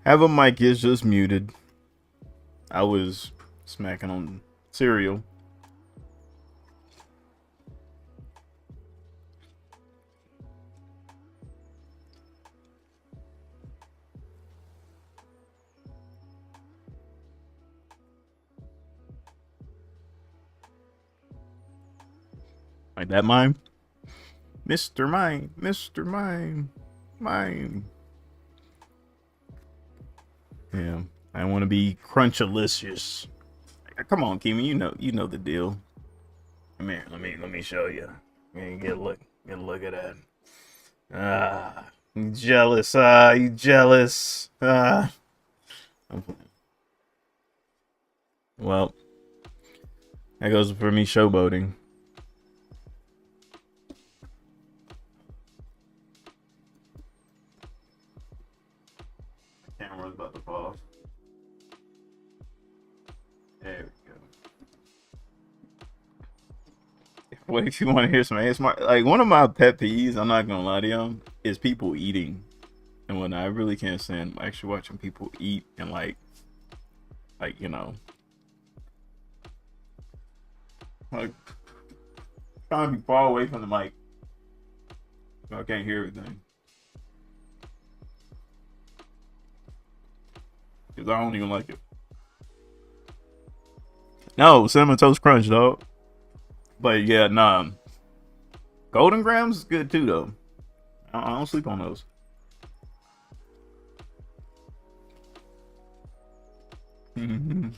Have a mic is just muted. I was smacking on cereal. Like that mime? Mr. Mime, Mr. Mime, Mime. Yeah, I want to be crunchalicious. Come on, Kimi, you know the deal. Come here, let me show you. Get a look at that. You jealous? You jealous? Well, that goes for me showboating. Camera's about to pause. There we go. What if you want to hear some ASMR? Like, one of my pet peeves, I'm not gonna lie to y'all, is people eating. And when I really can't stand actually watching people eat and like you know, like trying to be far away from the mic. So I can't hear everything. Because I don't even like it. No, Cinnamon Toast Crunch, dog. But yeah, nah. Golden Grams is good too, though. I don't sleep on those. Mm-hmm.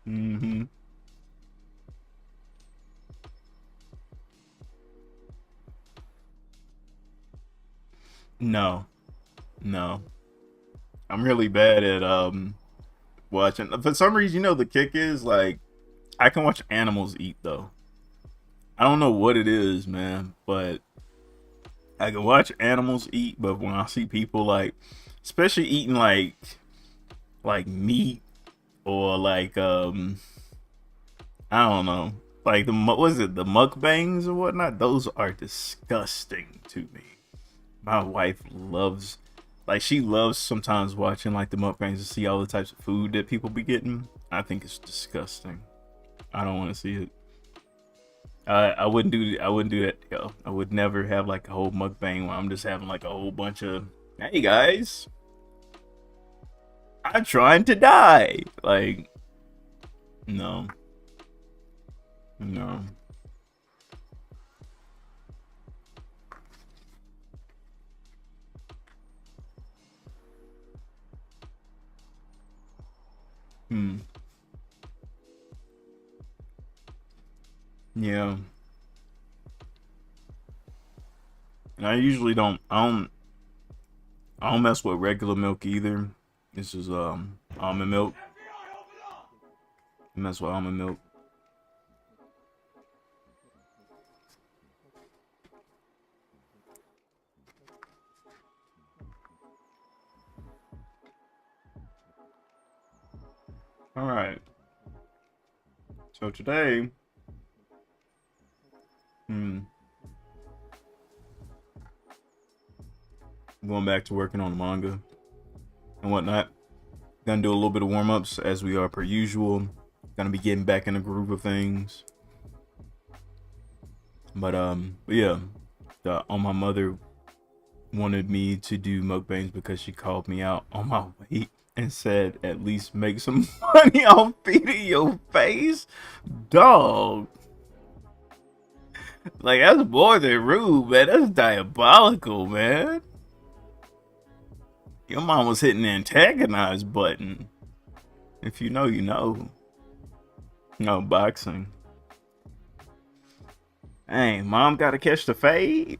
Mm-hmm. No. No. I'm really bad at watching. For some reason, you know, the kick is like I can watch animals eat though. I don't know what it is, man, but I can watch animals eat. But when I see people like, especially eating like meat or like I don't know, like what is it, the mukbangs or whatnot? Those are disgusting to me. My wife loves, like, she loves sometimes watching like the mukbangs to see all the types of food that people be getting. I think it's disgusting. I don't want to see it. I wouldn't do that, yo. I would never have like a whole mukbang where I'm just having like a whole bunch of, hey guys, I'm trying to die. Like, no, no. Hmm. Yeah. And I usually don't. I don't mess with regular milk either. This is almond milk. I mess with almond milk. All right. So today, hmm, I'm going back to working on the manga and whatnot. Gonna do a little bit of warm ups as we are per usual. Gonna be getting back in the groove of things. But yeah, on my mother wanted me to do mukbangs because she called me out on my weight and said at least make some money off feeding your face, dog. Like, that's more than rude, man. That's diabolical, man. Your mom was hitting the antagonize button. If you know, you know. No boxing. Hey, mom gotta catch the fade.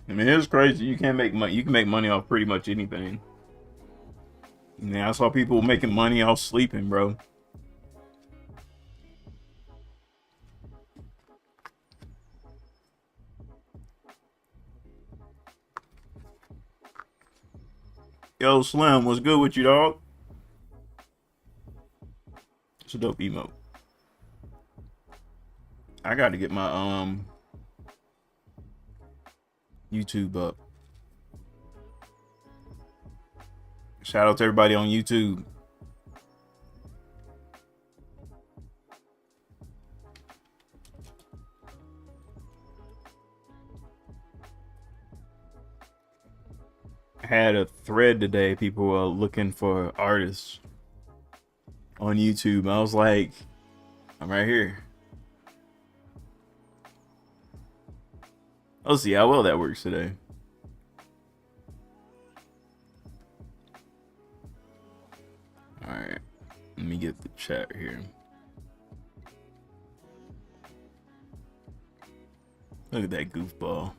I mean, it's crazy. You can't make money. You can make money off pretty much anything. Yeah, I saw people making money off sleeping, bro. Yo, Slim, what's good with you, dog? It's a dope emote. I got to get my YouTube up. Shout out to everybody on YouTube. I had a thread today. People were looking for artists on YouTube. I was like, I'm right here. Let's see how well that works today. Alright, let me get the chat here. Look at that goofball.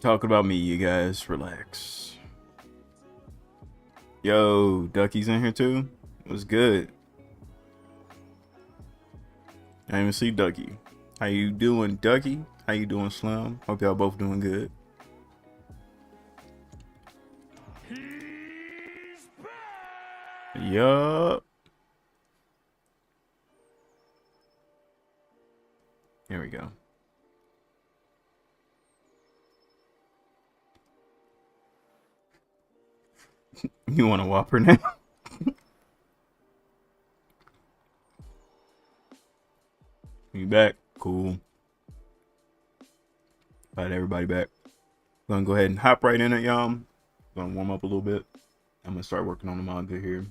Talk about me, you guys. Relax. Yo, Ducky's in here too? What's good? I didn't even see Ducky. How you doing, Ducky? How you doing, Slim? Hope y'all both doing good. Yup. Here we go. You want a Whopper now? You back? Cool. Got everybody back. Gonna go ahead and hop right in it, y'all. Gonna warm up a little bit. I'm gonna start working on the manga here.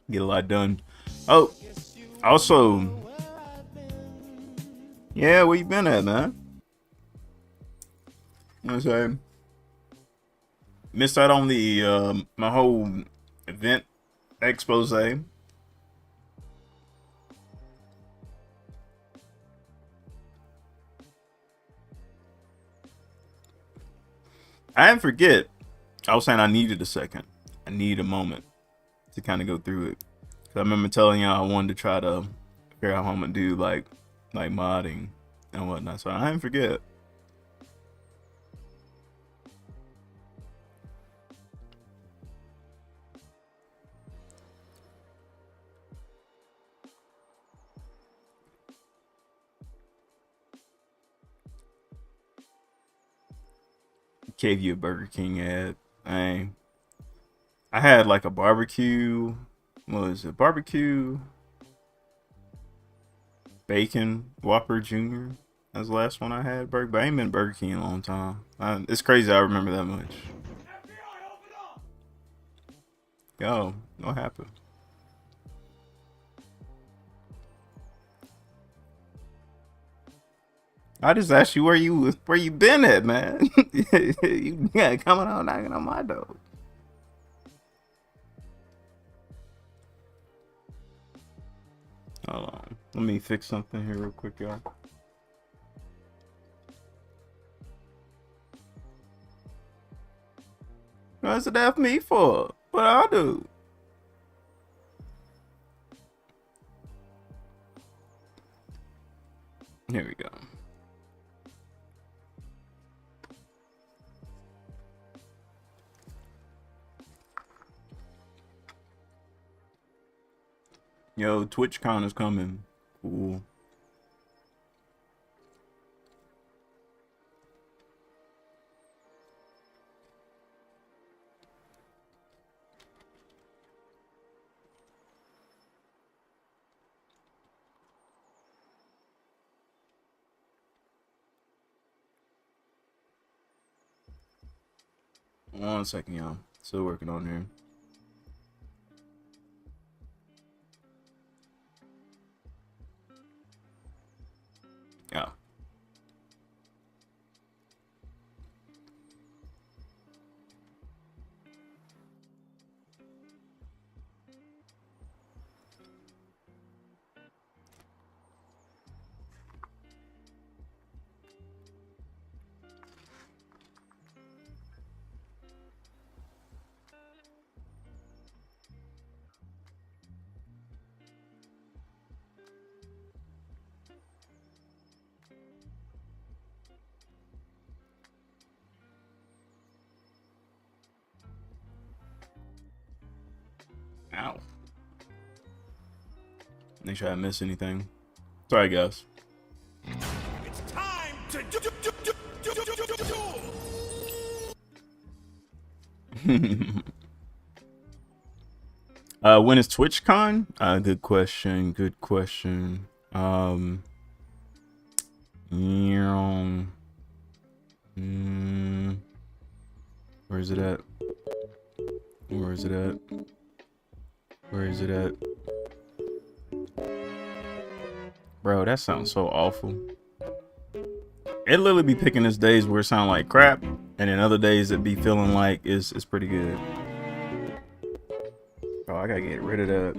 Get a lot done. Oh, also, yeah, where you been at, man? You know what I'm saying? Missed out on the my whole event expose. I didn't forget. I was saying I needed a second. I need a moment to kind of go through it. Cause I remember telling y'all I wanted to try to figure out how I'm gonna do like modding and whatnot. So I didn't forget. Gave you a Burger King ad. I had like a barbecue. What was it? Barbecue bacon Whopper Jr. That's the last one I had. But I ain't been Burger King in a long time. It's crazy I remember that much. Yo, what happened? I just asked you where you been at, man. You coming out knocking on my door. Hold on. Let me fix something here real quick, y'all. What's it have me for? What I do? Here we go. Yo, TwitchCon is coming. Cool. One second, y'all. Still working on here. Yeah. Make sure I didn't miss anything. Sorry, guys. It's time to When is TwitchCon? Good question. Good question. Yeah. Where is it at? Where is it at? Where is it at? Bro, that sounds so awful. It literally be picking its days where it sound like crap, and then other days it be feeling like it's pretty good. Oh, I gotta get rid of that.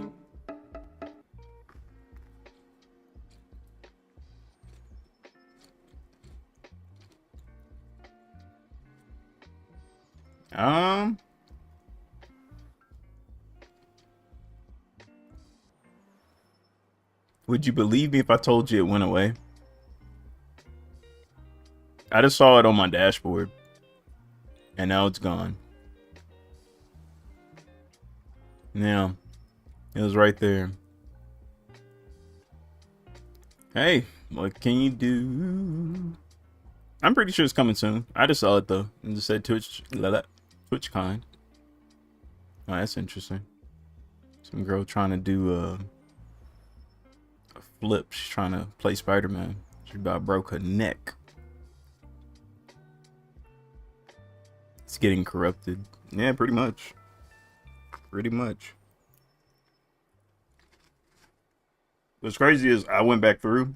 Would you believe me if I told you it went away? I just saw it on my dashboard, and now it's gone. Yeah, it was right there. Hey, what can you do? I'm pretty sure it's coming soon. I just saw it though. It just said TwitchCon. Oh, that's interesting. Some girl trying to do a flip. She's trying to play Spider-Man. She about broke her neck. It's getting corrupted. Yeah, pretty much. Pretty much. What's crazy is I went back through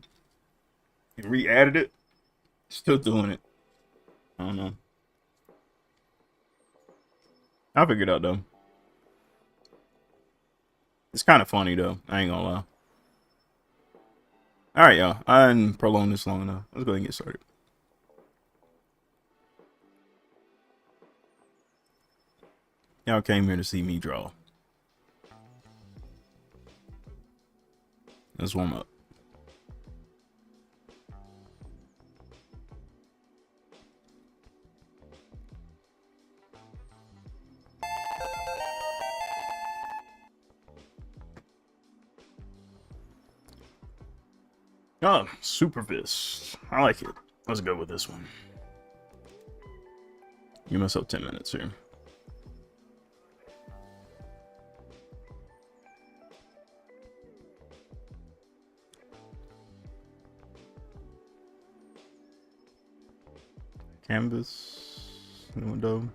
and re-added it. Still doing it. I don't know. I'll figure it out though. It's kind of funny though. I ain't gonna lie. All right, y'all. I didn't prolong this long enough. Let's go ahead and get started. Y'all came here to see me draw. Let's warm up. Oh, Super Fist. I like it. Let's go with this one. Give myself 10 minutes here. Canvas. Window.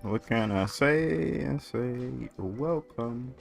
What can I say? I say welcome.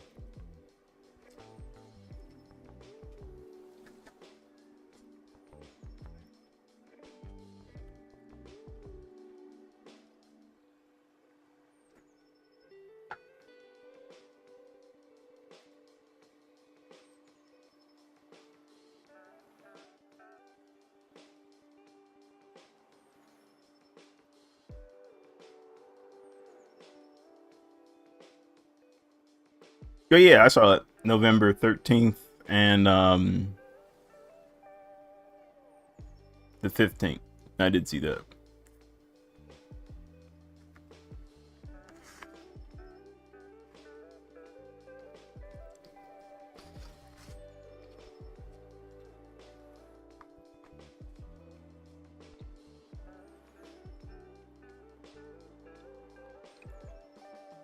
Oh yeah, I saw it November 13th and the 15th. I did see that.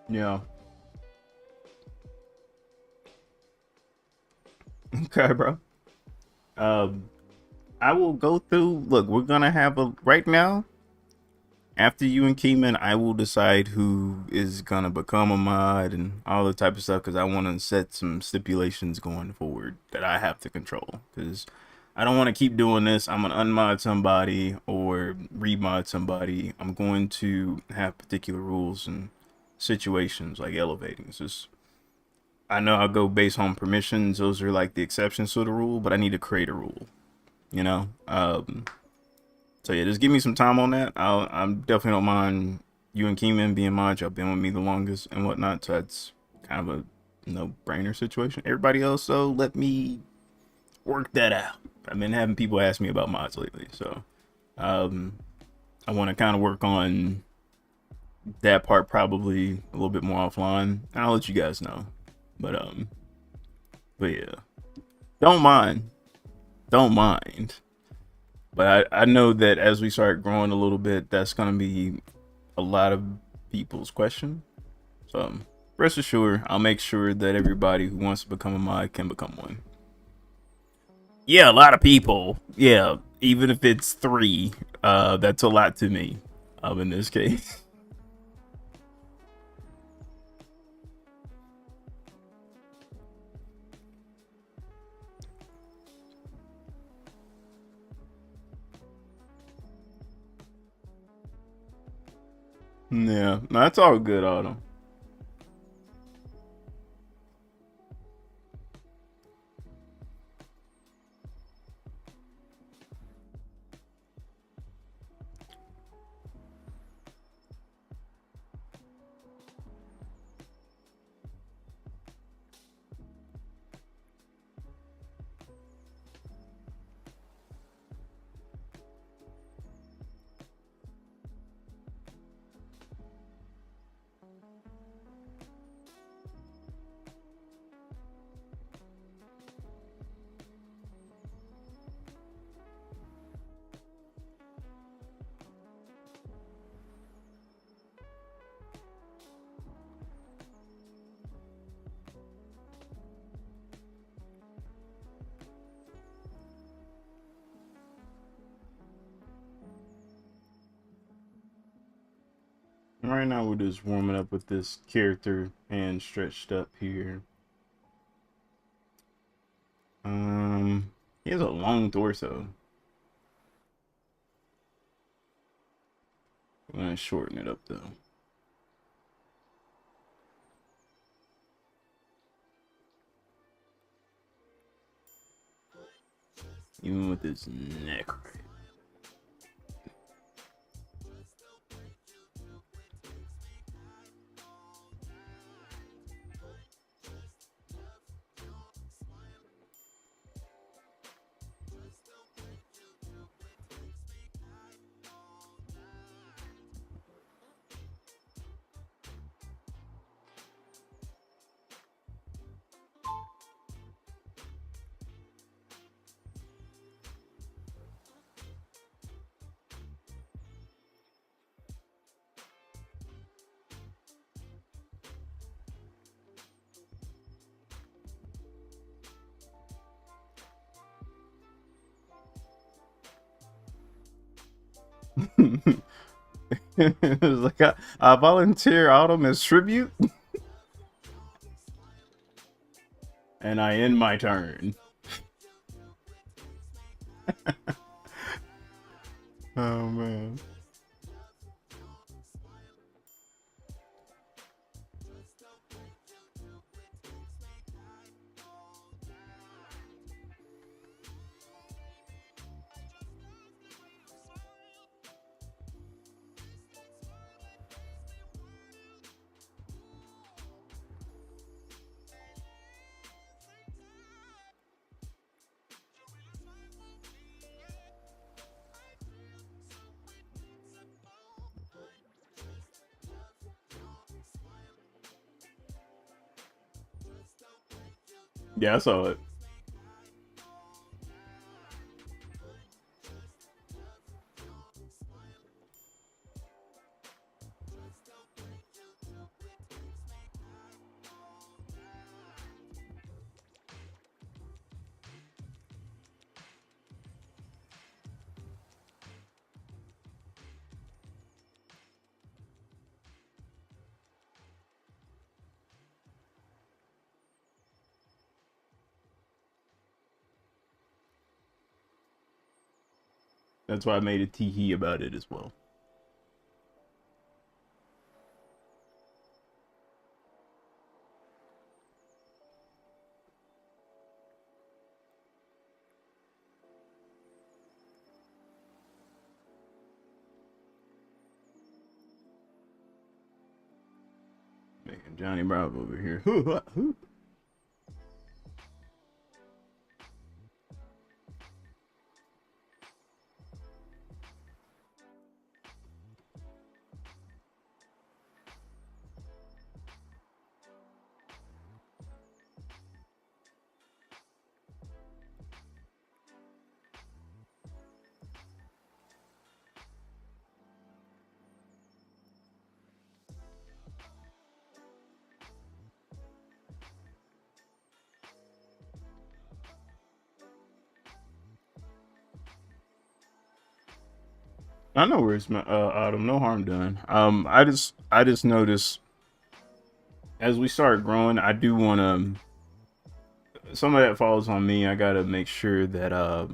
Yeah. Okay, bro. I will go through. Look, we're gonna have a right now. After you and Keyman, I will decide who is gonna become a mod and all the type of stuff because I want to set some stipulations going forward that I have to control because I don't want to keep doing this. I'm gonna unmod somebody or remod somebody. I'm going to have particular rules and situations like elevating. It's just I know I'll go based on permissions. Those are like the exceptions to the rule, but I need to create a rule, you know? So yeah, just give me some time on that. I'm definitely don't mind you and Keyman being mods. Y'all been with me the longest and whatnot. So that's kind of a no-brainer situation. Everybody else, though, let me work that out. I've been having people ask me about mods lately, so I want to kind of work on that part probably a little bit more offline. I'll let you guys know. But but yeah, don't mind, don't mind. But I know that as we start growing a little bit, that's gonna be a lot of people's question. So rest assured, I'll make sure that everybody who wants to become a mod can become one. Yeah, a lot of people. Yeah, even if it's 3, that's a lot to me. In this case. Yeah, no, that's all good, Autumn. Right now we're just warming up with this character hand stretched up here. He has a long torso. I'm gonna shorten it up though. Even with his neck right. It was like I volunteer Autumn as tribute, and I end my turn. Oh man. Yeah, I saw it. That's why I made a tee hee about it as well. Making Johnny Bravo over here. I know where it's Autumn. No harm done. I just noticed as we start growing, I do want to. Some of that falls on me. I gotta make sure that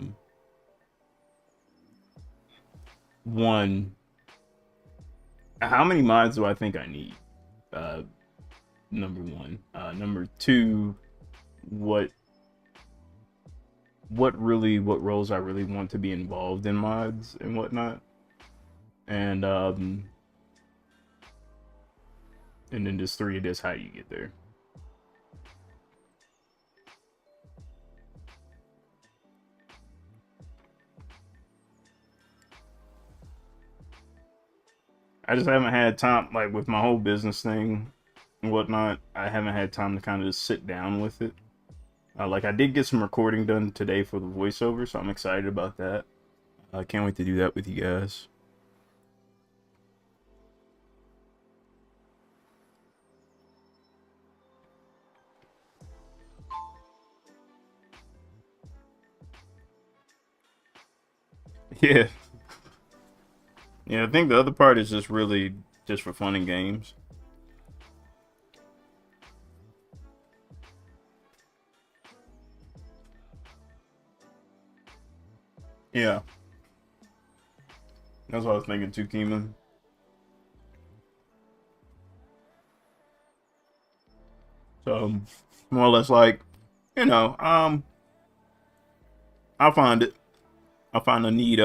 one, how many mods do I think I need? Uh, Number one. Number two, what what roles I really want to be involved in mods and whatnot, and then just three of this how you get there. I just haven't had time, like with my whole business thing and whatnot. I haven't had time to kind of just sit down with it. Like I did get some recording done today for the voiceover, so I'm excited about that. I can't wait to do that with you guys. Yeah, yeah. I think the other part is just really just for fun and games. Yeah, that's what I was thinking too, Keeman. So more or less like, you know, I'll find it. I'll find a neat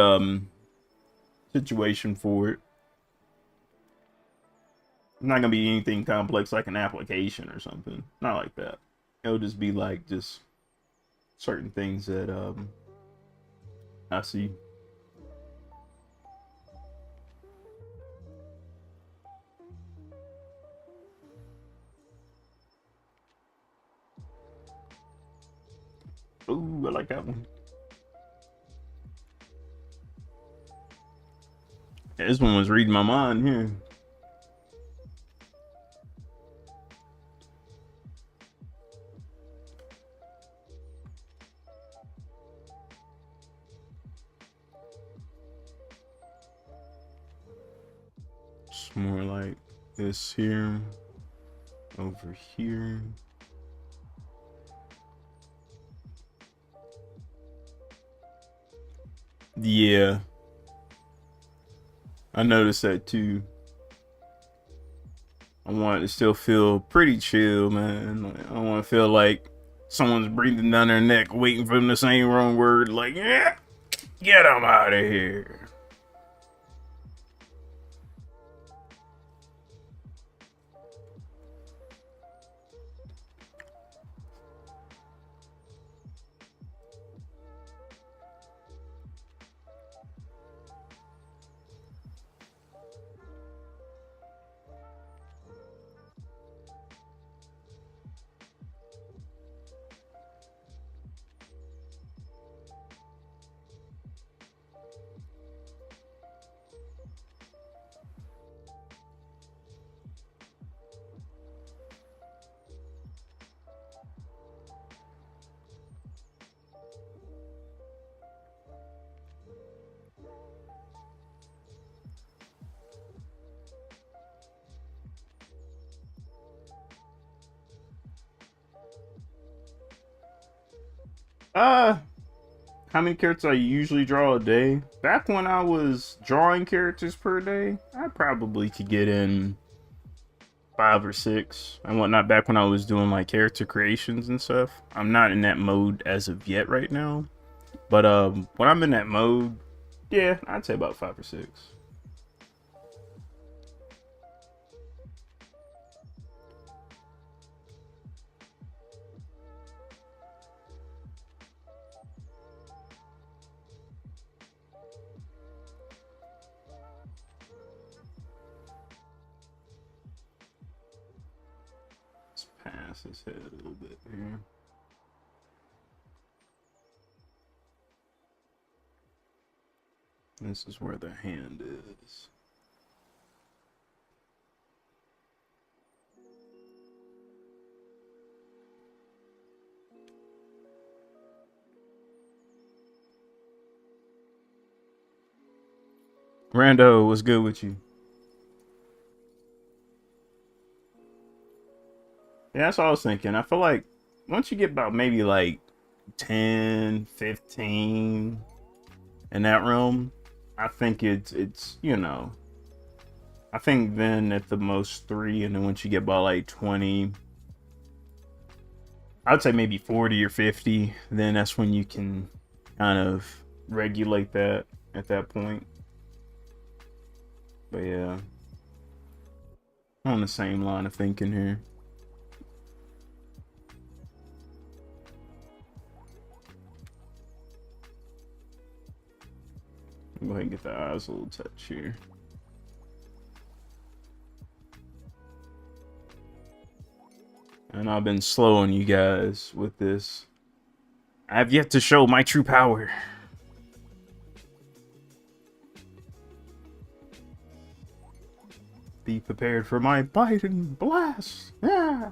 situation for it. It's not gonna be anything complex like an application or something. Not like that. It'll just be like just certain things that I see. Ooh, I like that one. Yeah, this one was reading my mind here. It's more like this here, over here. Yeah, I noticed that too. I want it to still feel pretty chill, man. Like, I don't want to feel like someone's breathing down their neck, waiting for them to say the wrong word. Like, yeah, get them out of here. Uh, how many characters I usually draw a day? Back when I was drawing characters per day, I probably could get in 5 or 6 and whatnot. Back when I was doing like character creations and stuff, I'm not in that mode as of yet right now. But when I'm in that mode, yeah, I'd say about 5 or 6. Let's pass his head a little bit here. This is where the hand is. Rando, what's good with you? Yeah, that's what I was thinking. I feel like once you get about maybe like 10, 15 in that realm, I think it's I think then at the most three, and then once you get about like 20, I'd say maybe 40 or 50, then that's when you can kind of regulate that at that point. But yeah, I'm on the same line of thinking here. Go ahead and get the eyes a little touch here. And I've been slow on you guys with this. I have yet to show my true power. Be prepared for my biting blast. Yeah.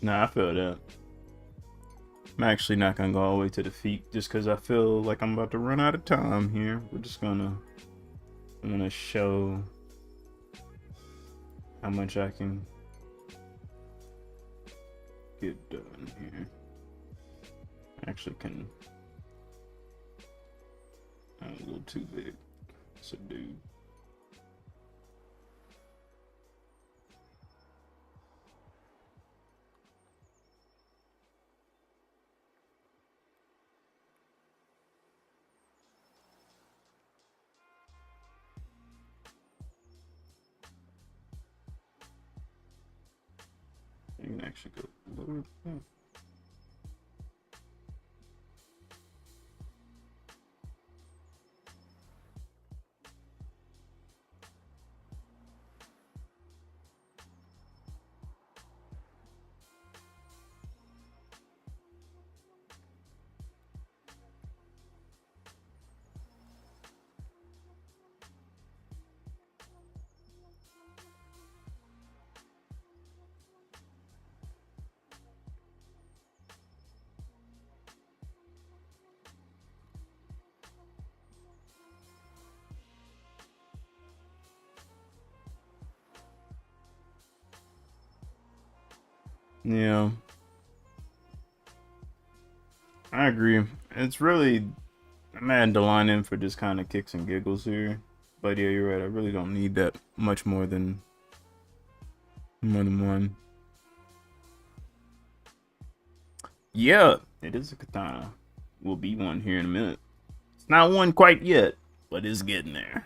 Nah, I feel that. I'm actually not gonna go all the way to the feet just because I feel like I'm about to run out of time here. I'm gonna show how much I can get done here. Actually, can a little too big. It's a dude. You can actually go lower. Oh. Yeah, I agree. It's really I'm adding the line in for just kind of kicks and giggles here. But yeah, you're right. I really don't need that much more than one. Yeah, it is a katana. Will be one here in a minute. It's not one quite yet, but it's getting there.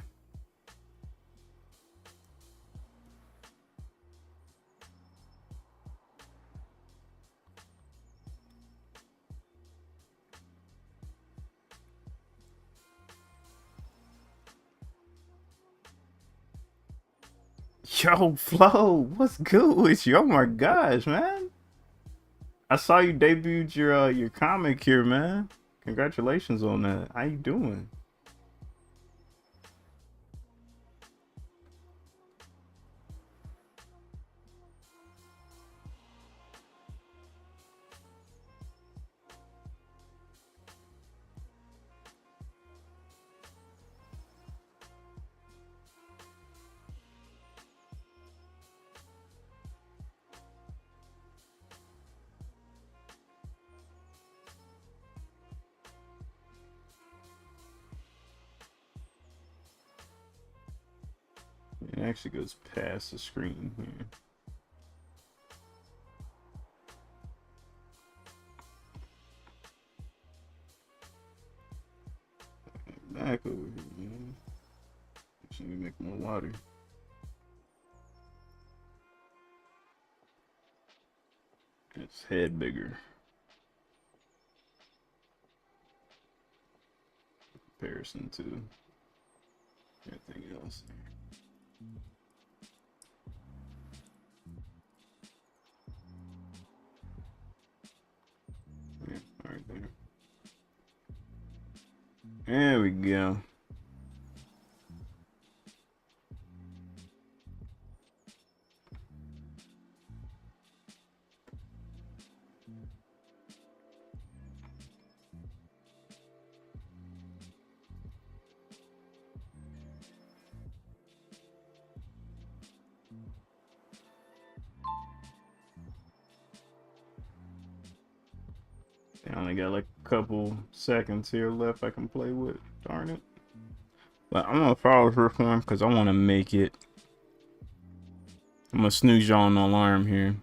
Yo, Flo, what's good with you? Oh my gosh, man! I saw you debuted your comic here, man. Congratulations on that. How you doing? It actually goes past the screen here. Back over here, man. Should we make more water? Its head bigger. Comparison to everything else. Yeah, right there. There we go. I only got like a couple seconds here left I can play with. Darn it. But I'm gonna follow her form because I want to make it. I'm gonna snooze you on the alarm here.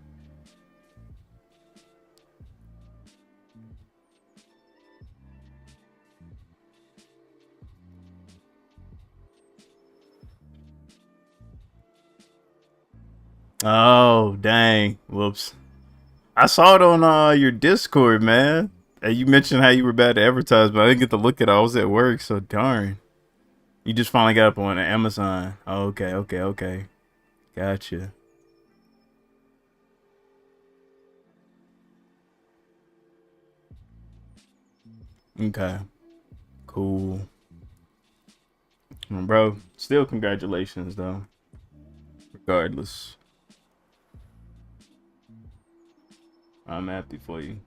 Oh, dang. Whoops. I saw it on your Discord, man. And you mentioned how you were bad to advertise, but I didn't get to look at it. I was at work, so darn. You just finally got up on Amazon. Oh, okay, okay, okay. Gotcha. Okay. Cool. Bro, still congratulations, though. Regardless. I'm happy for you.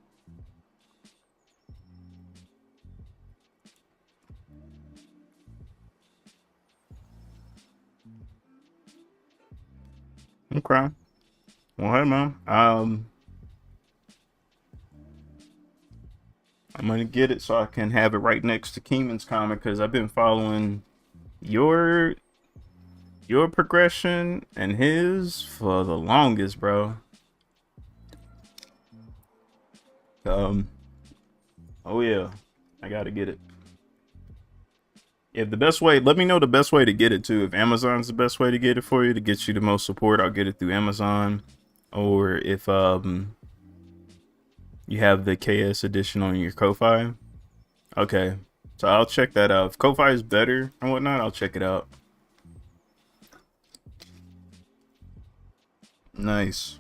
Okay. Well, hey, man. I'm gonna get it so I can have it right next to Keenan's comic because I've been following your progression and his for the longest, bro. Oh yeah, I gotta get it. If the best way, let me know the best way to get it too. If Amazon's the best way to get it for you to get you the most support, I'll get it through Amazon. Or if you have the KS edition on your Ko-Fi, okay, so I'll check that out. If Ko-Fi is better and whatnot, I'll check it out. Nice.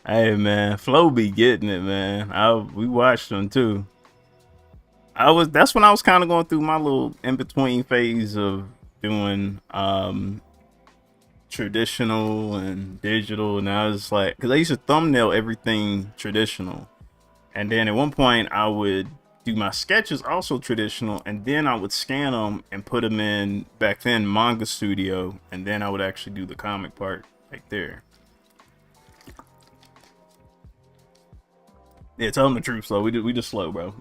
Hey man, Flo be getting it, man. We watched them too. That's when I was kind of going through my little in between phase of doing traditional and digital, and I was like, because I used to thumbnail everything traditional, and then at one point I would do my sketches also traditional, and then I would scan them and put them in back then Manga Studio, and then I would actually do the comic part right there. Yeah, tell them the truth, slow. We just slow, bro.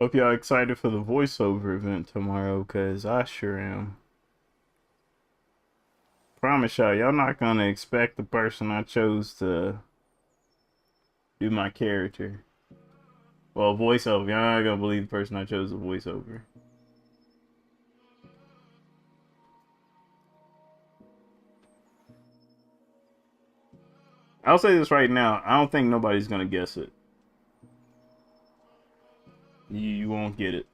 Hope y'all excited for the voiceover event tomorrow, cause I sure am. Promise y'all not gonna expect the person I chose to do my character. Well, voiceover. Y'all not gonna believe the person I chose to voiceover. I'll say this right now. I don't think nobody's gonna guess it. You won't get it.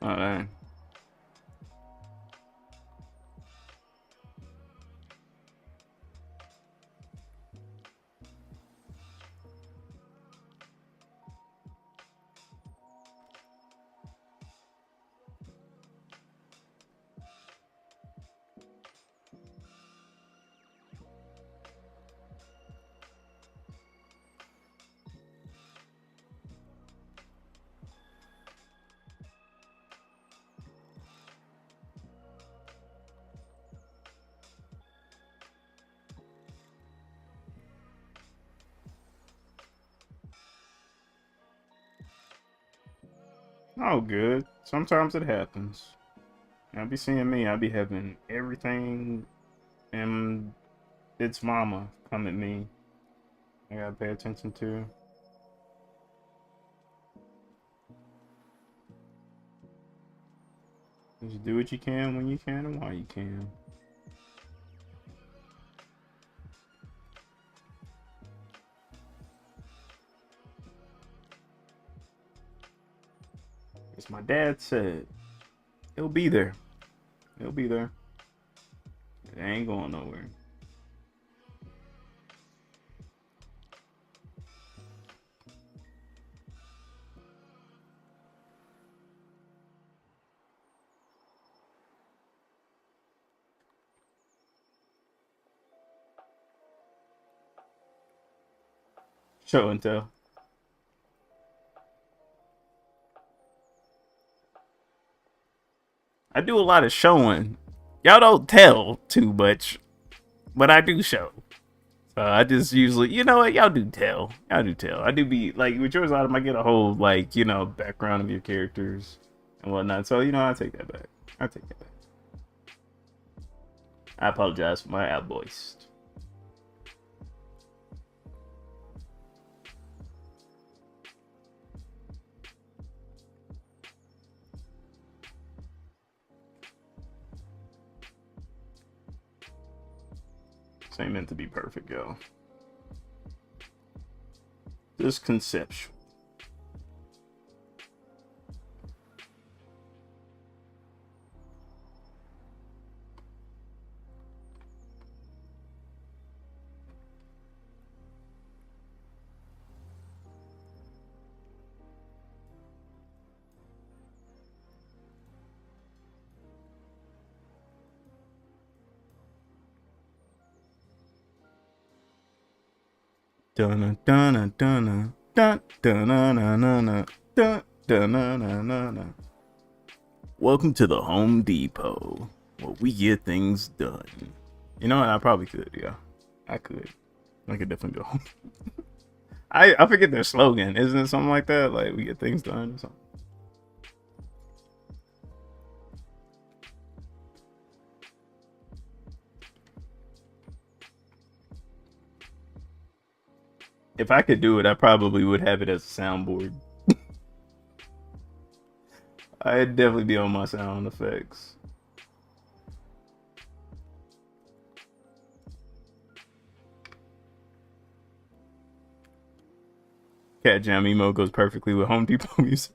Alright. Oh, good. Sometimes it happens. Y'all be seeing me. I be having everything and its mama come at me. I gotta pay attention to. Just do what you can when you can and while you can. As my dad said, it'll be there. It'll be there. It ain't going nowhere. Show and tell. I do a lot of showing. Y'all don't tell too much, but I do show. So I just usually, you know what, y'all do tell. Y'all do tell. I do be like with yours Autumn, I get a whole like, you know, background of your characters and whatnot. So, you know, I take that back. I take that back. I apologize for my outvoiced. This ain't meant to be perfect, yo. Just conceptual. Dun dun dun dun dun dun dun dun dun dun dun. Welcome to the Home Depot, where we get things done. You know what? I probably could, yeah. I could. I could definitely go. I forget their slogan. Isn't it something like that? Like, we get things done or something. If I could do it, I probably would have it as a soundboard. I'd definitely be on my sound effects. Cat Jam emo goes perfectly with Home Depot music.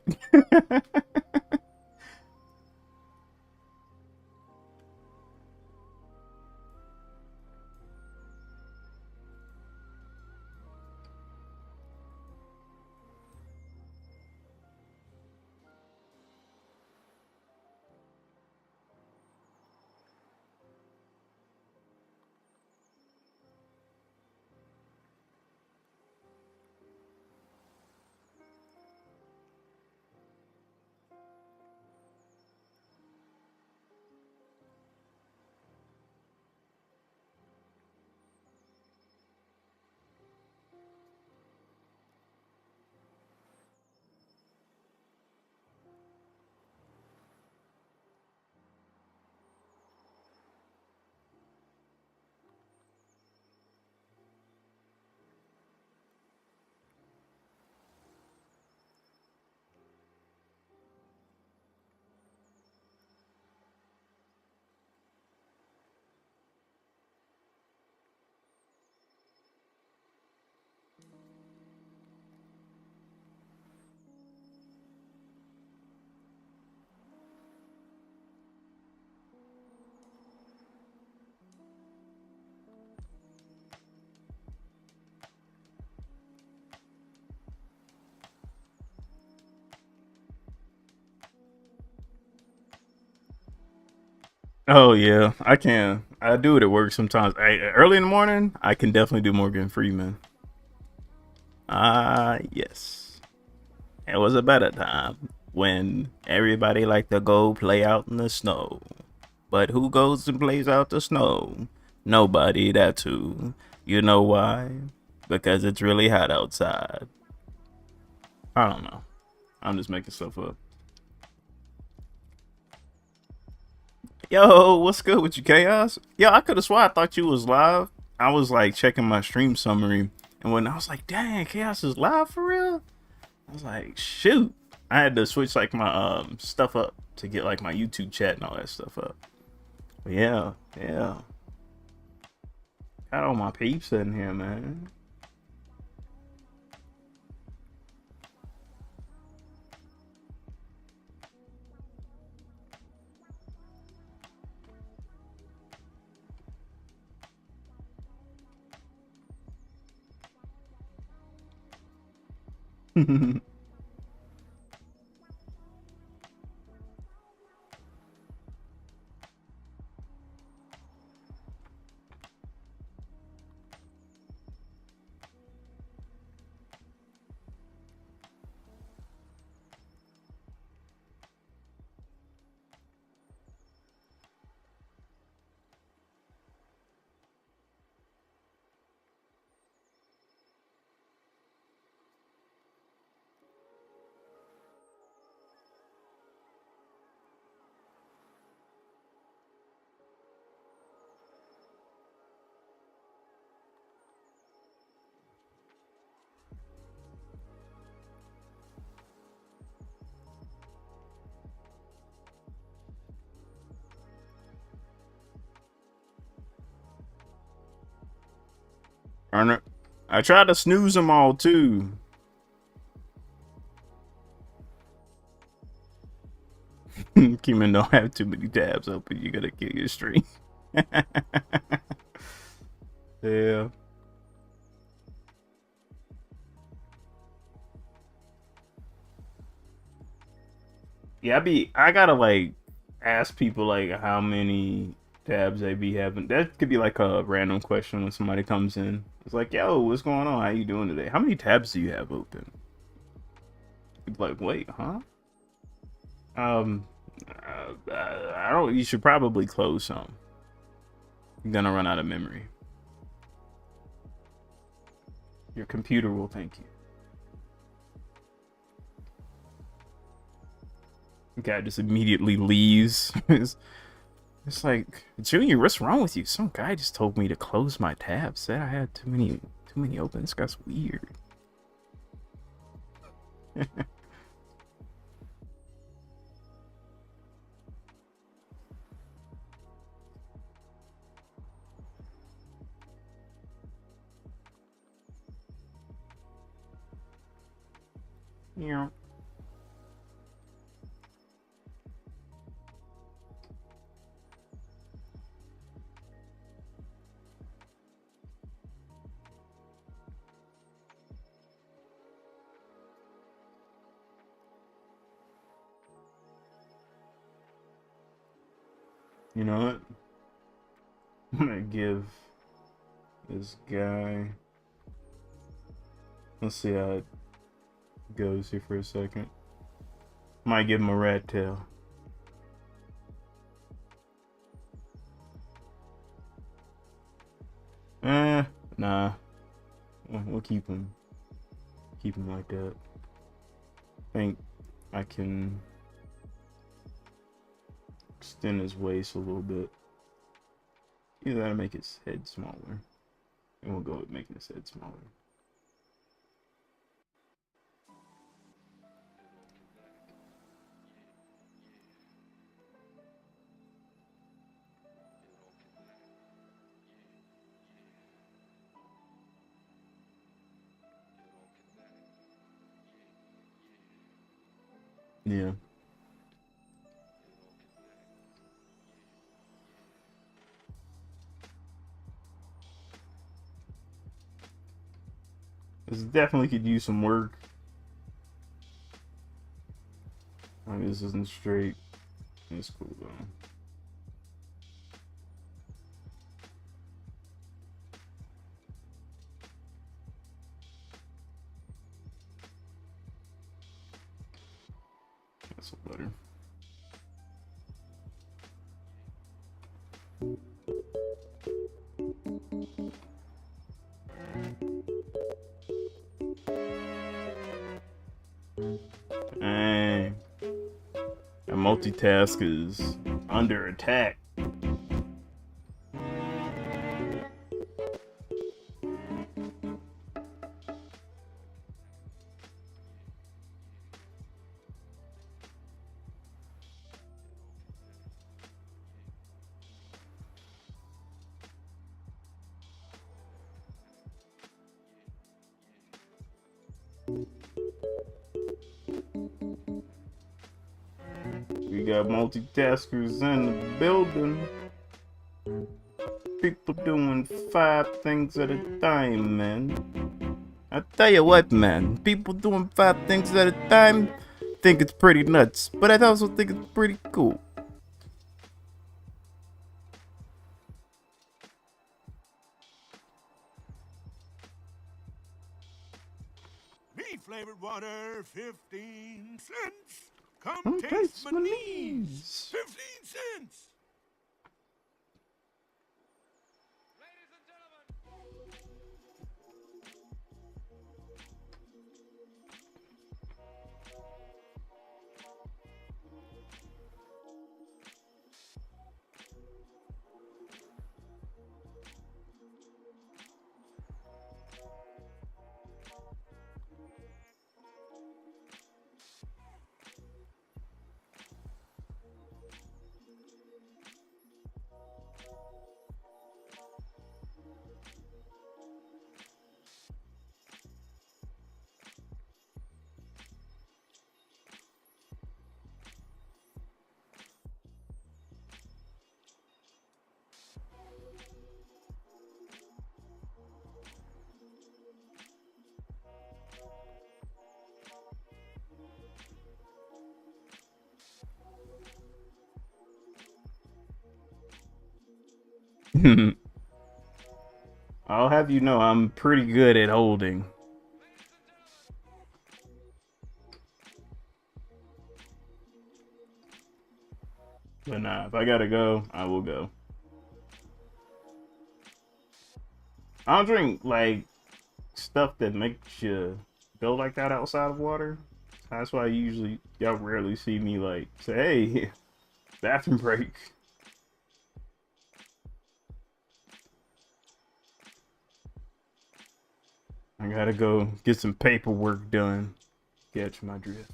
Oh yeah, I can. I do it at work sometimes. Early in the morning, I can definitely do Morgan Freeman. Yes. It was a better time when everybody liked to go play out in the snow. But who goes and plays out the snow? Nobody, that too. You know why? Because it's really hot outside. I don't know. I'm just making stuff up. Yo, what's good with you, Chaos? Yo, I could have swore I thought you was live. I was like checking my stream summary, and when I was like, dang, Chaos is live for real? I was like, shoot. I had to switch like my stuff up to get like my YouTube chat and all that stuff up. But yeah, yeah. Got all my peeps in here, man. Arnold, I tried to snooze them all too. Keeman don't have too many tabs open. You gotta kill your stream. Yeah. Yeah, I gotta like ask people like how many tabs they be having. That could be like a random question when somebody comes in. It's like, yo, what's going on? How you doing today? How many tabs do you have open? You'd be like, wait, huh? Um, I don't. You should probably close some. You're gonna run out of memory. Your computer will thank you. Guy just immediately leaves. It's like, Junior, what's wrong with you? Some guy just told me to close my tabs. Said I had too many open. This guy's weird. Yeah. You know what? I'm gonna give this guy. Let's see how it goes here for a second. Might give him a rat tail. Nah. We'll keep him. Keep him like that. I think I can extend his waist a little bit. Either that or make his head smaller. And we'll go with making his head smaller. Yeah. This definitely could use some work. This isn't straight. It's cool though. multitask is under attack. We got multitaskers in the building. People doing 5 things at a time, man. I tell you what, man. People doing 5 things at a time think it's pretty nuts, but I also think it's pretty cool. Me flavored water, 15 cents. Come Come taste my knees. 15 cents. I'll have you know I'm pretty good at holding. But nah, if I gotta go, I will go. I don't drink like stuff that makes you go like that outside of water. That's why y'all rarely see me like say, hey, bathroom break. I gotta go get some paperwork done. Catch my drift.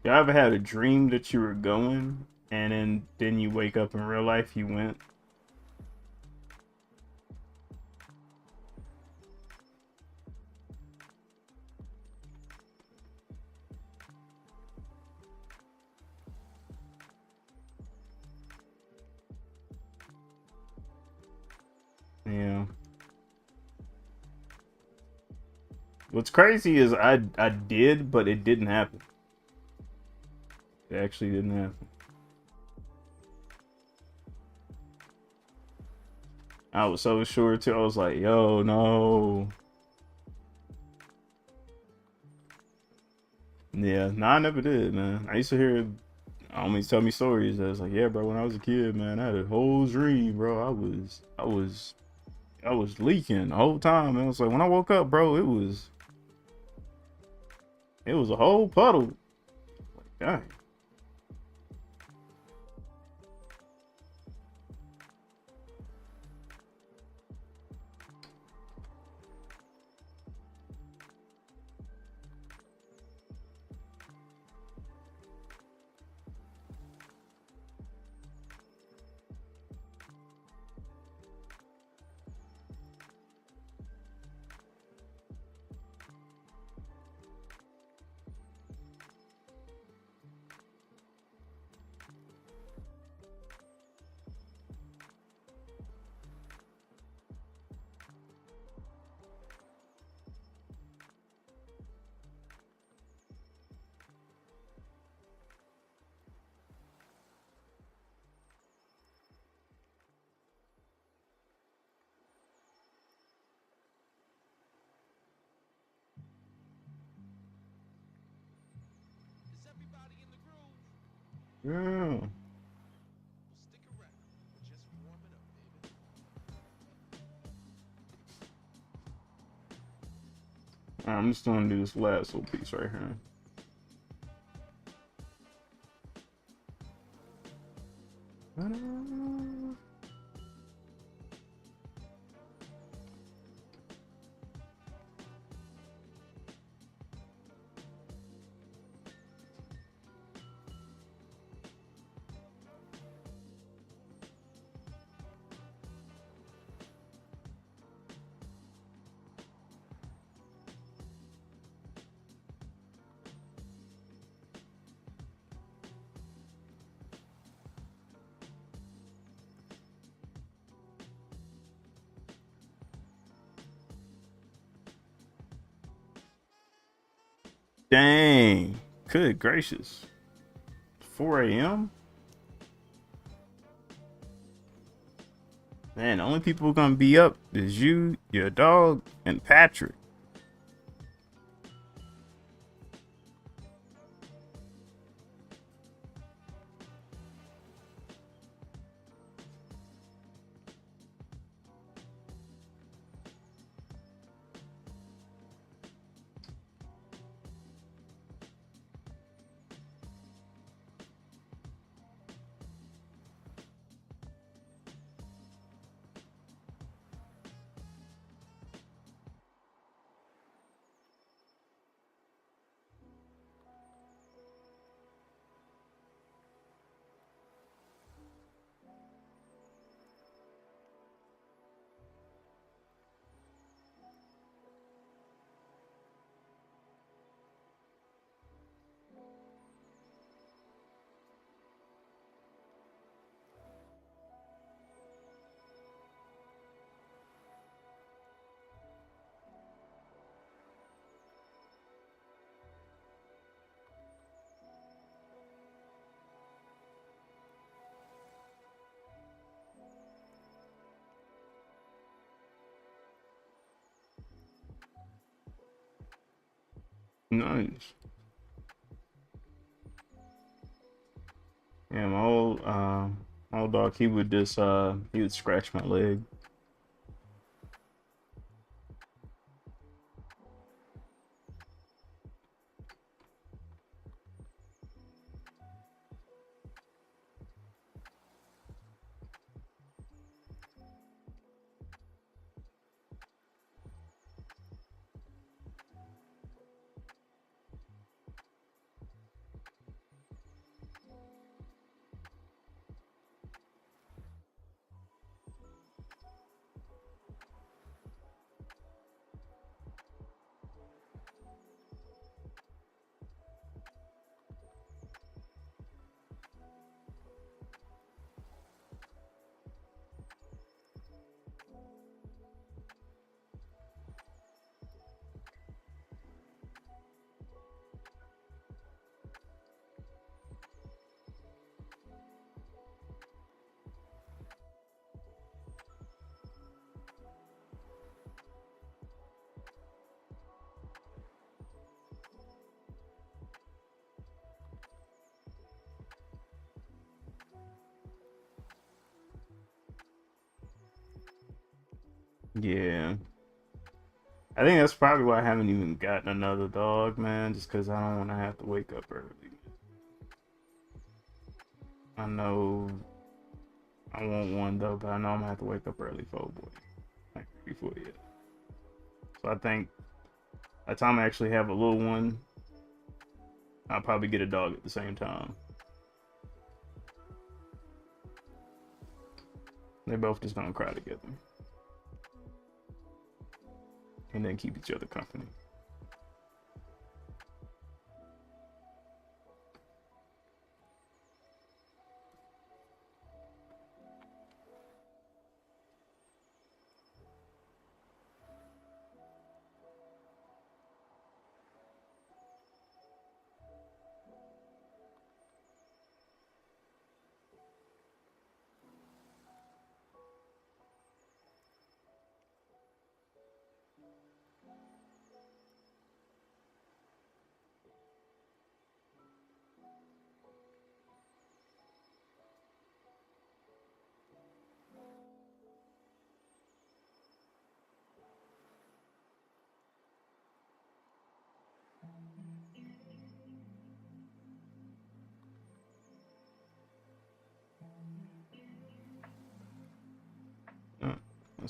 You ever had a dream that you were going and then you wake up in real life you went? Yeah. What's crazy is I did, but it didn't happen. It actually didn't happen. I was so sure too. I was like, yo, no. Yeah, no, I never did, man. I used to hear homies tell me stories. I was like, yeah, bro, when I was a kid, man, I had a whole dream, bro. I was leaking the whole time. And I was like, when I woke up, bro, it was a whole puddle. Like, dang. Yeah. I'm just gonna do this last little piece right here. Dang. Good gracious. 4 a.m.? Man, the only people who gonna be up is you, your dog, and Patrick. Nice. Yeah, my old dog, he would scratch my leg. Yeah. I think that's probably why I haven't even gotten another dog, man, just because I don't want to have to wake up early. I know I want one though, but I know I'm gonna have to wake up early for old boy, like before yet. So I think by the time I actually have a little one, I'll probably get a dog at the same time. They both just gonna cry together and then keep each other company.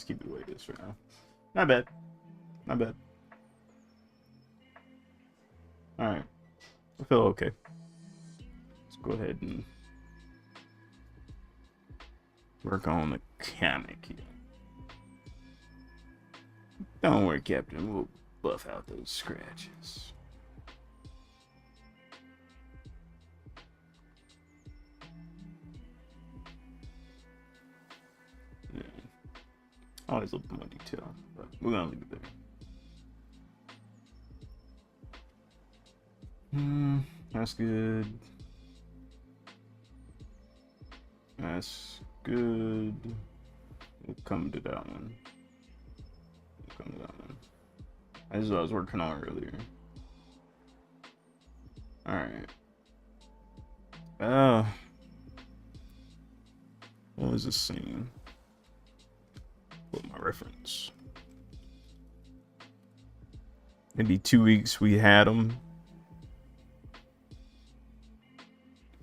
Let's keep it the way it is for now. Not bad. Not bad. Alright. I feel okay. Let's go ahead and work on the comic here. Don't worry, Captain. We'll buff out those scratches. Yeah. Always a little bit more detail, but we're gonna leave it there. That's good. That's good. We'll come to that one. We'll come to that one. This is what I was working on earlier. Alright. What was this scene? Put my reference. Maybe 2 weeks we had him.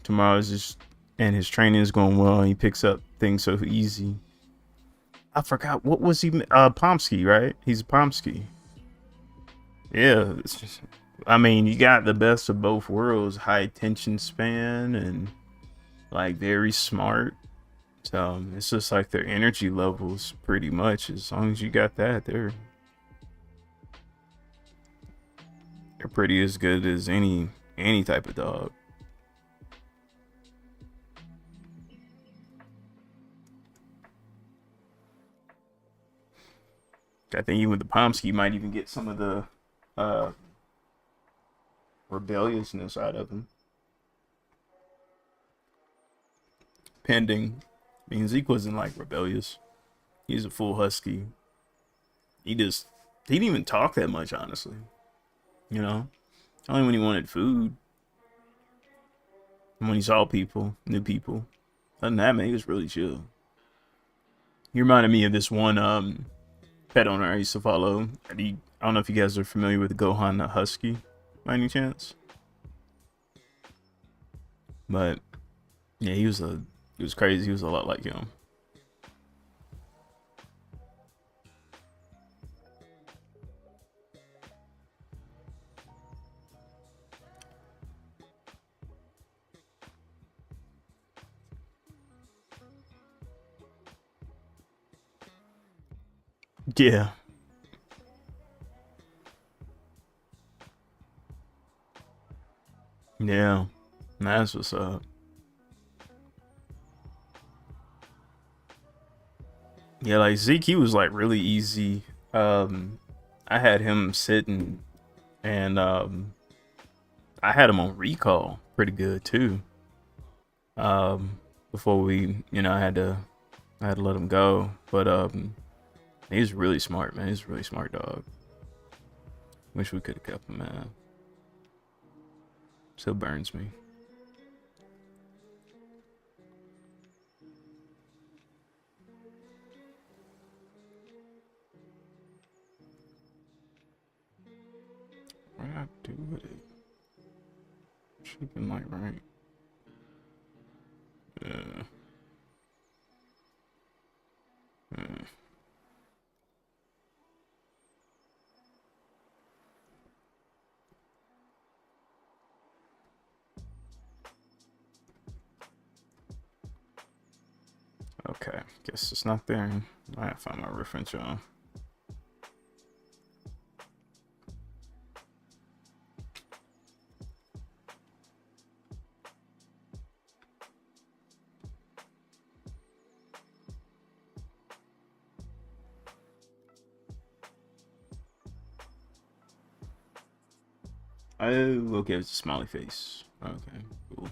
Tomorrow's just, and his training is going well. And he picks up things so easy. I forgot, what was he? Pomsky, right? He's a Pomsky. Yeah, it's just, I mean, you got the best of both worlds. High attention span and like very smart. So it's just like their energy levels pretty much. As long as you got that, they're pretty as good as any type of dog. I think even with the Pomsky, you might even get some of the rebelliousness out of him. Pending. I mean, Zeke wasn't like rebellious. He's a full husky. He didn't even talk that much, honestly. You know? Only when he wanted food. And when he saw people, new people. Other than that, man, he was really chill. He reminded me of this one pet owner I used to follow. I don't know if you guys are familiar with Gohan the Husky by any chance. But yeah, he was crazy. He was a lot like him. Yeah. Yeah. That's what's up. Yeah, like Zeke, he was like really easy. I had him sitting and I had him on recall pretty good too. Before we, I had to let him go. But he's really smart, man. He's a really smart dog. Wish we could have kept him, man. Still burns me. What did I do with it? Should have been like right. Yeah. Okay, guess it's not there. I have to find my reference, y'all. Oh, okay, it's a smiley face. Okay, cool.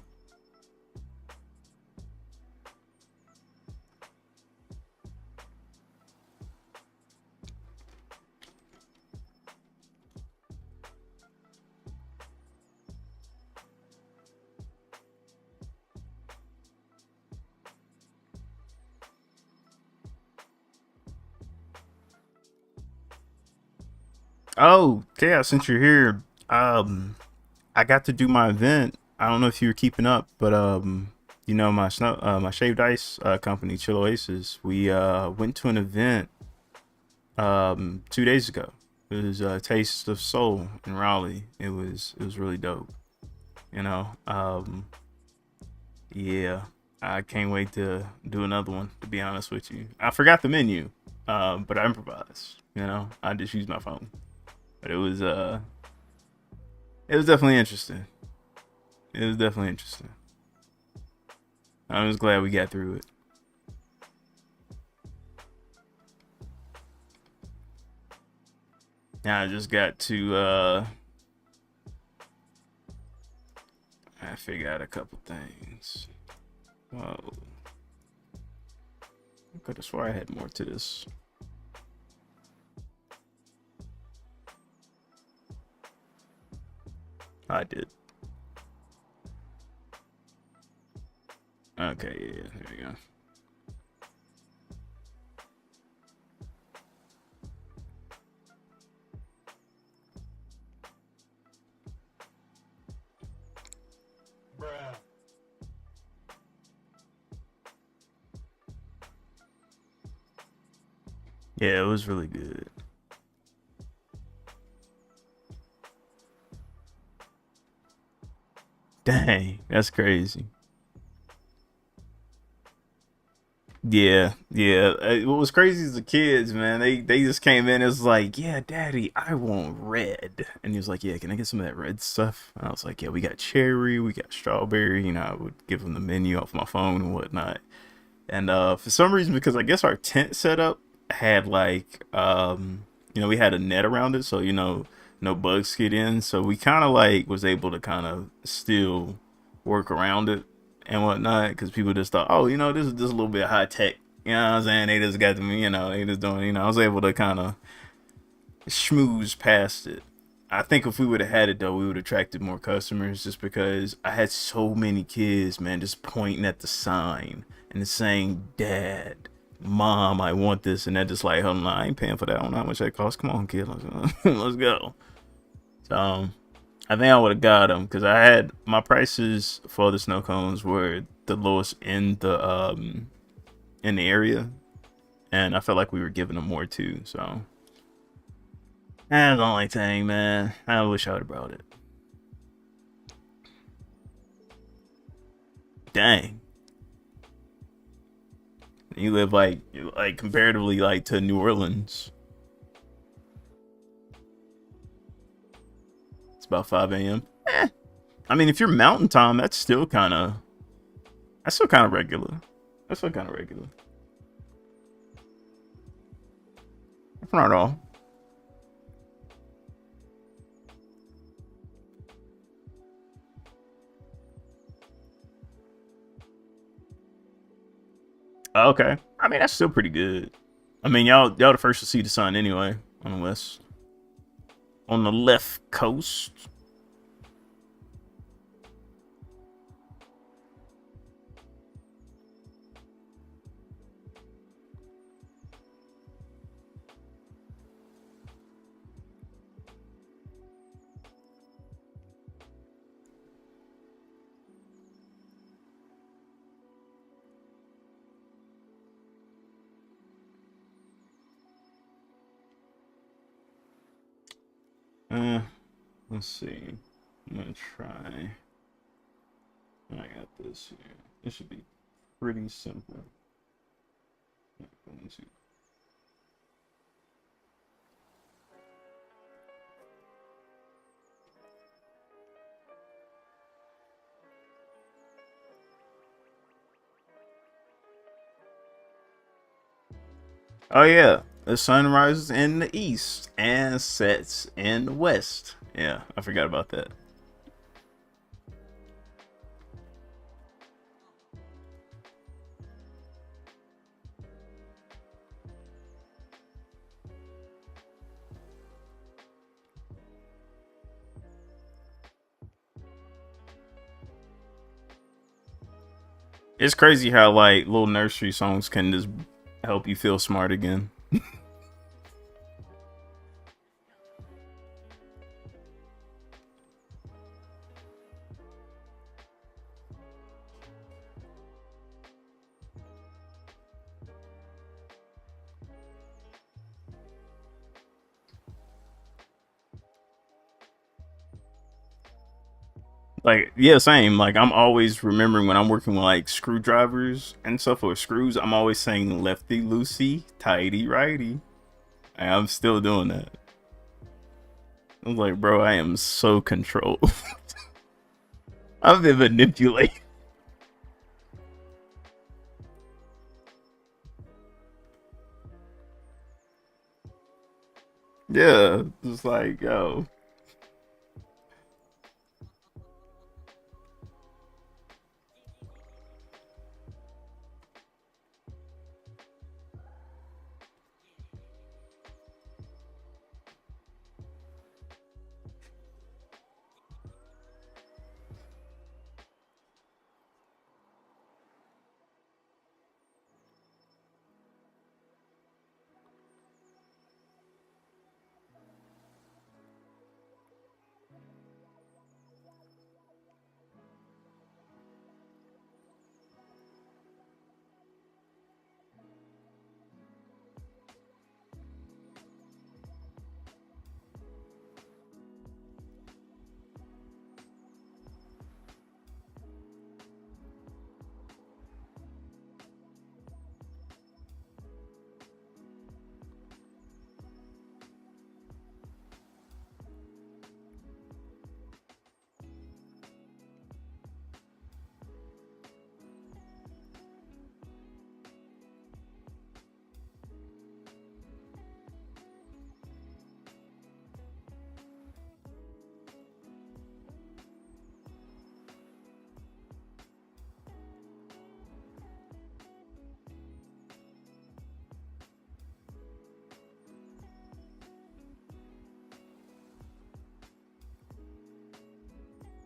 Oh, Chaos, since you're here, I got to do my event. I don't know if you were keeping up, but my shaved ice company, Chill Oasis, we went to an event 2 days ago. It was Taste of Soul in Raleigh. It was really dope. You know, yeah, I can't wait to do another one. To be honest with you, I forgot the menu, but I improvised. You know, I just used my phone, but it was definitely interesting. It was definitely interesting. I was glad we got through it. Now I just got to I figure out a couple things. Whoa. I could have swore I had more to this. I did. Okay, yeah, there we go. Bruh. Yeah, it was really good. Dang, that's crazy. Yeah, yeah. What was crazy is the kids, man. They just came in. It was like, yeah, Daddy, I want red. And he was like, yeah, can I get some of that red stuff? And I was like, yeah, we got cherry, we got strawberry. You know, I would give them the menu off my phone and whatnot. And for some reason, because I guess our tent setup had like, we had a net around it, so no bugs get in. So we kind of like was able to kind of still work around it and whatnot, because people just thought, oh, this is just a little bit high tech. You know what I'm saying? They just got to me, they just doing, I was able to kind of schmooze past it. I think if we would have had it though, we would have attracted more customers just because I had so many kids, man, just pointing at the sign and saying, Dad, Mom, I want this. And they're just like, oh, no, I ain't paying for that. I don't know how much that costs. Come on, kid. Let's go. So I think I would have got them because I had my prices for the snow cones were the lowest in the area. And I felt like we were giving them more too. So that's the only thing, man. I wish I would have brought it. Dang. You live like comparatively like to New Orleans. It's about 5 a.m. I mean, if you're mountain time, that's still kind of regular. That's still kind of regular. If not all. Okay. I mean, that's still pretty good. I mean, y'all the first to see the sun anyway on the west, on the left coast. Uh, let's see. I'm gonna try. I got this here. This should be pretty simple. Oh yeah, the sun rises in the east and sets in the west. Yeah, I forgot about that. It's crazy how like little nursery songs can just help you feel smart again. Like, yeah, same. Like, I'm always remembering when I'm working with like screwdrivers and stuff or screws, I'm always saying lefty loosey, tighty righty. And I'm still doing that. I was like, bro, I am so controlled. I've been manipulated. Yeah, just like, yo.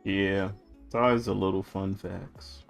Yeah, it's always a little fun facts.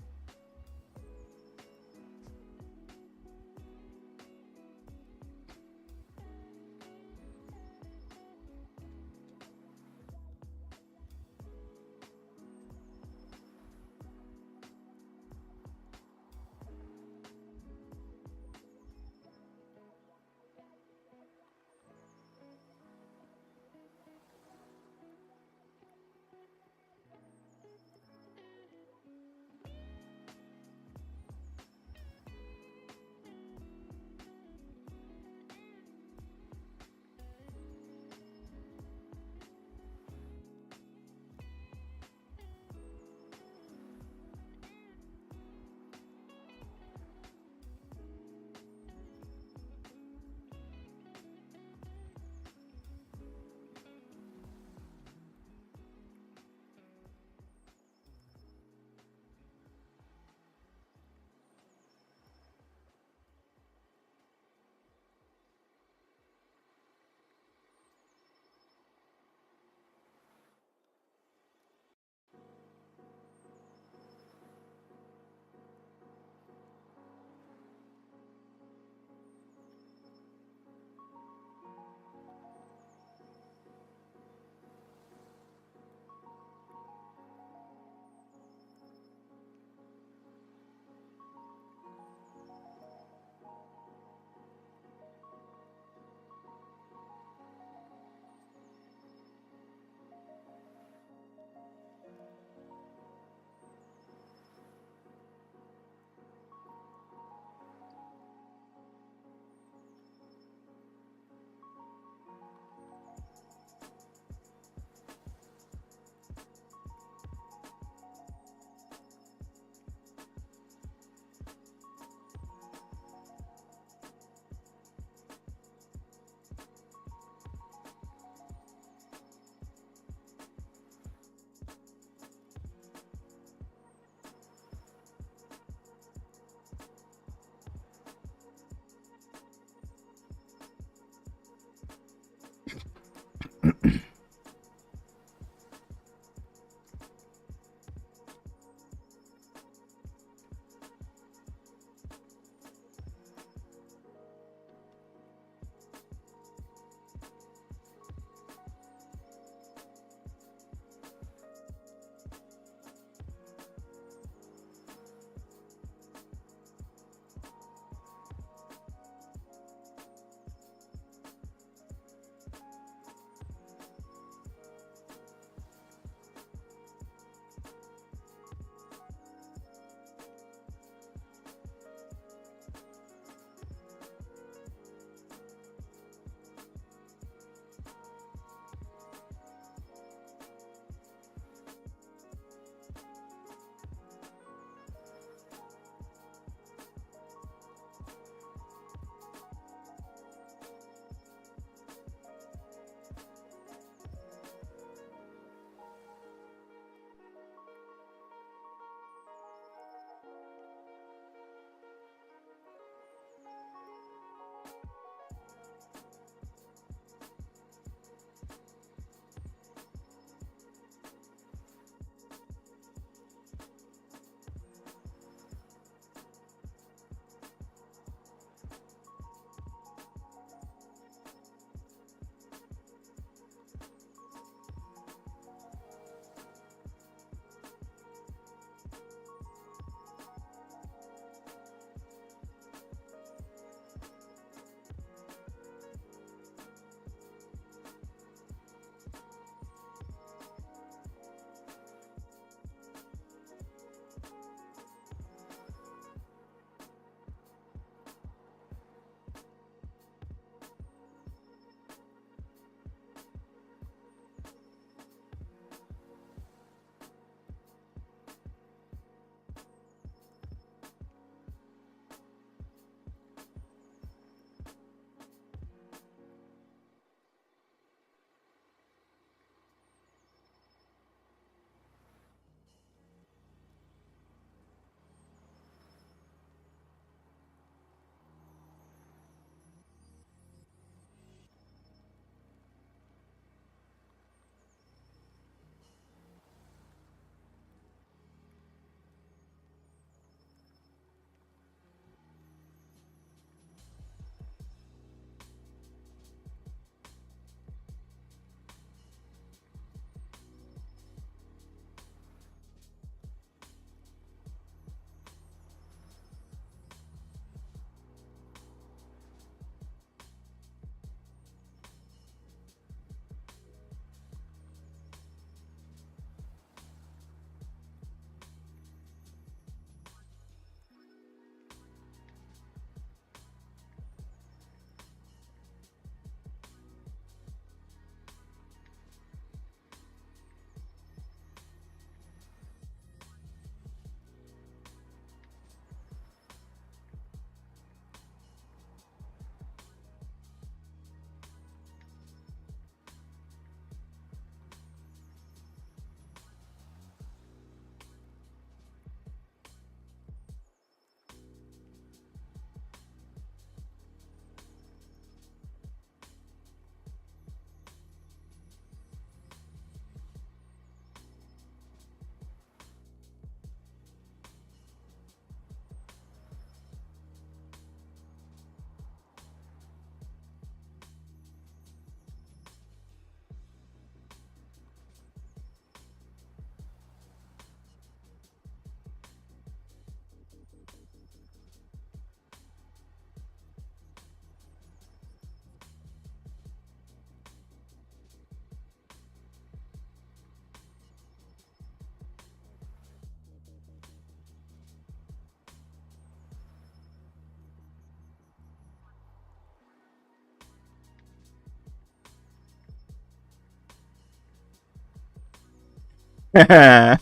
That's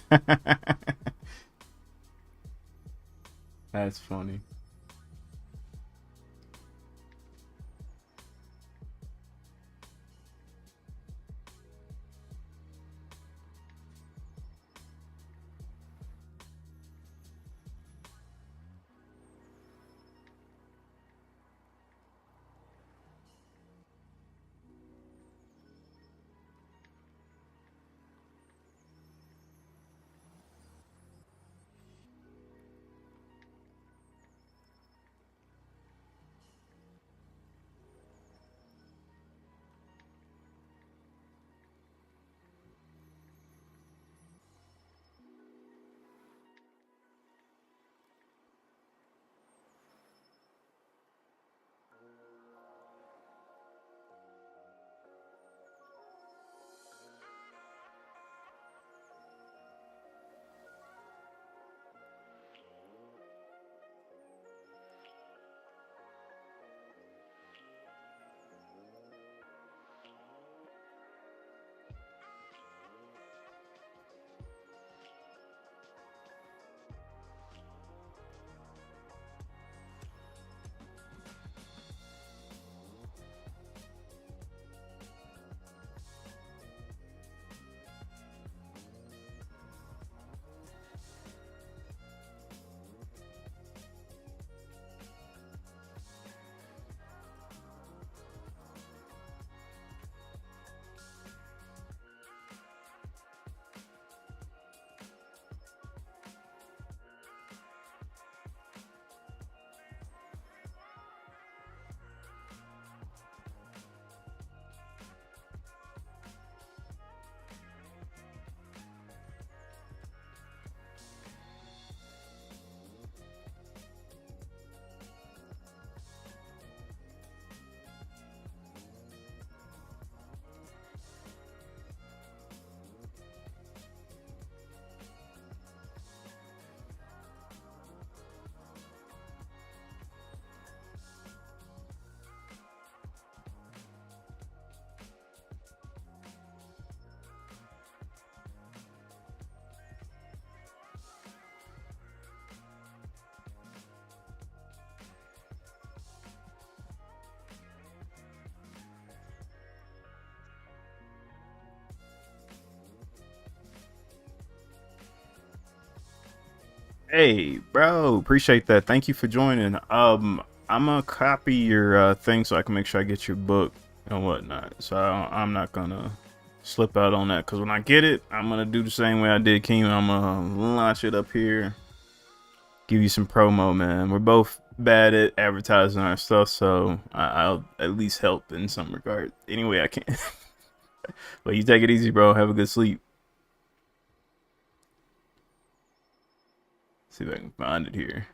funny. Hey, bro, appreciate that. Thank you for joining. I'm gonna copy your thing so I can make sure I get your book and whatnot. So I'm not gonna slip out on that because when I get it, I'm gonna do the same way I did King. I'm gonna launch it up here, give you some promo, man. We're both bad at advertising our stuff, so I'll at least help in some regard. Anyway, I can. But you take it easy, bro. Have a good sleep. See if I can find it here.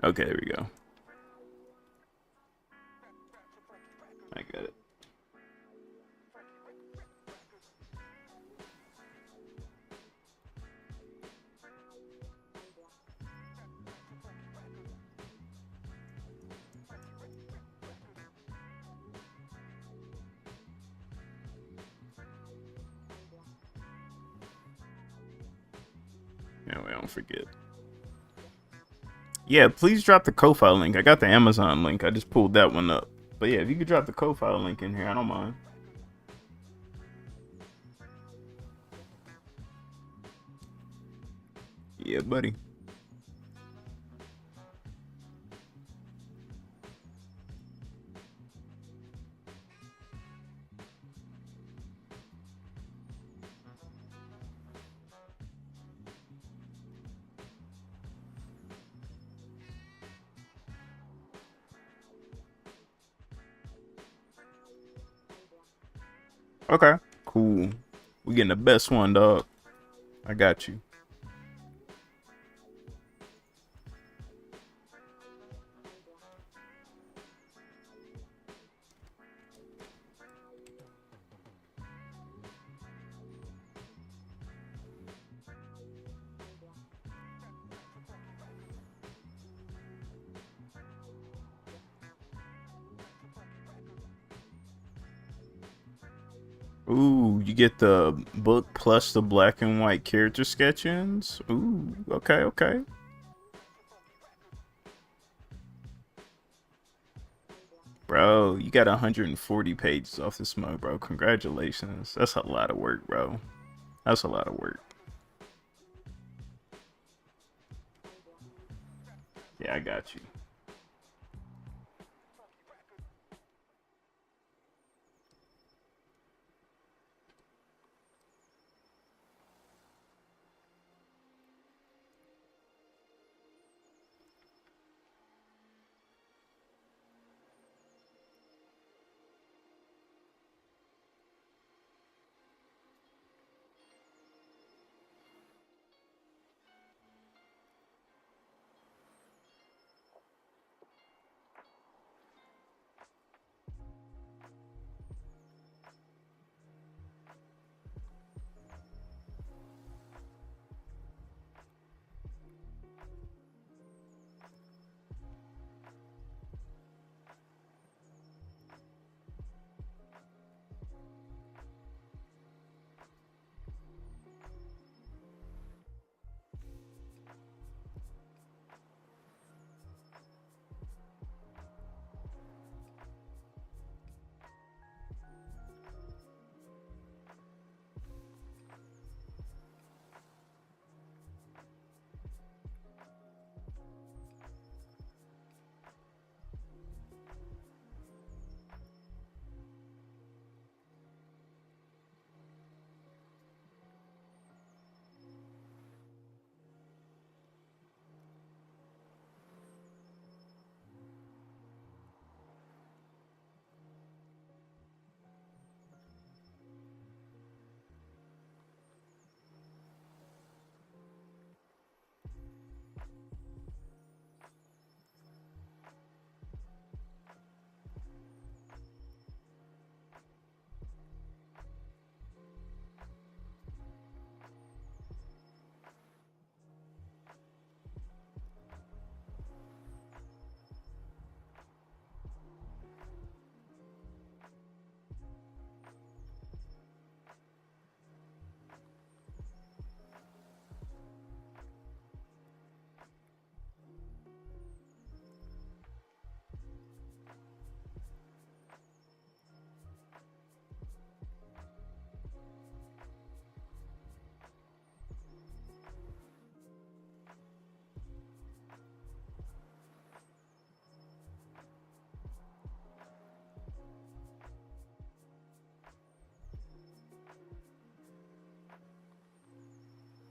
Okay, there we go. I got it. Yeah, we don't forget. Yeah, please drop the Ko-Fi link. I got the Amazon link. I just pulled that one up. But yeah, if you could drop the Ko-Fi link in here, I don't mind. Yeah, buddy. Okay, cool. We getting the best one, dog. I got you. Ooh, you get the book plus the black and white character sketch-ins. Ooh, okay, okay. Bro, you got 140 pages off this mug, bro. Congratulations. That's a lot of work, bro. That's a lot of work. Yeah, I got you.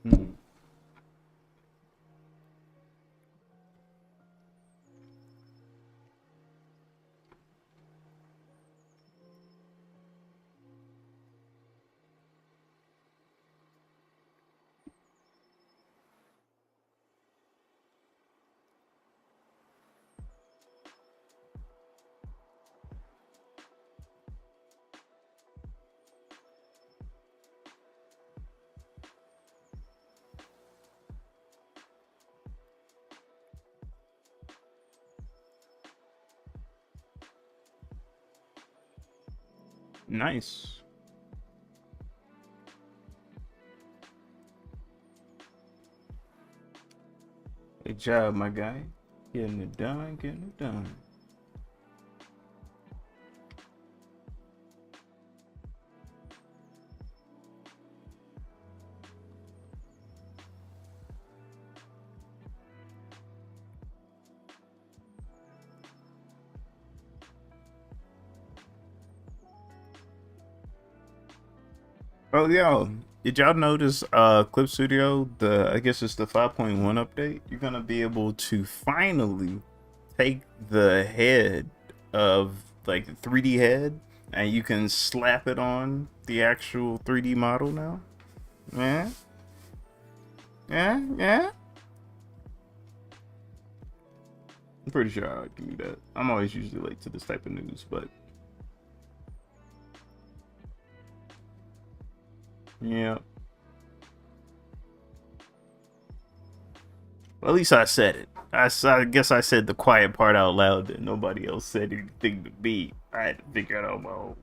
Hmm. Nice. Good job, my guy. Getting it done, getting it done. Oh, yeah. Did y'all notice Clip Studio, I guess it's the 5.1 update? You're gonna be able to finally take the head of like the 3D head and you can slap it on the actual 3D model now. Yeah, yeah, yeah. I'm pretty sure I can do that. I'm always usually late to this type of news, but yeah. Well, at least I said it. I guess I said the quiet part out loud that nobody else said anything to me. I had to figure it out on my own.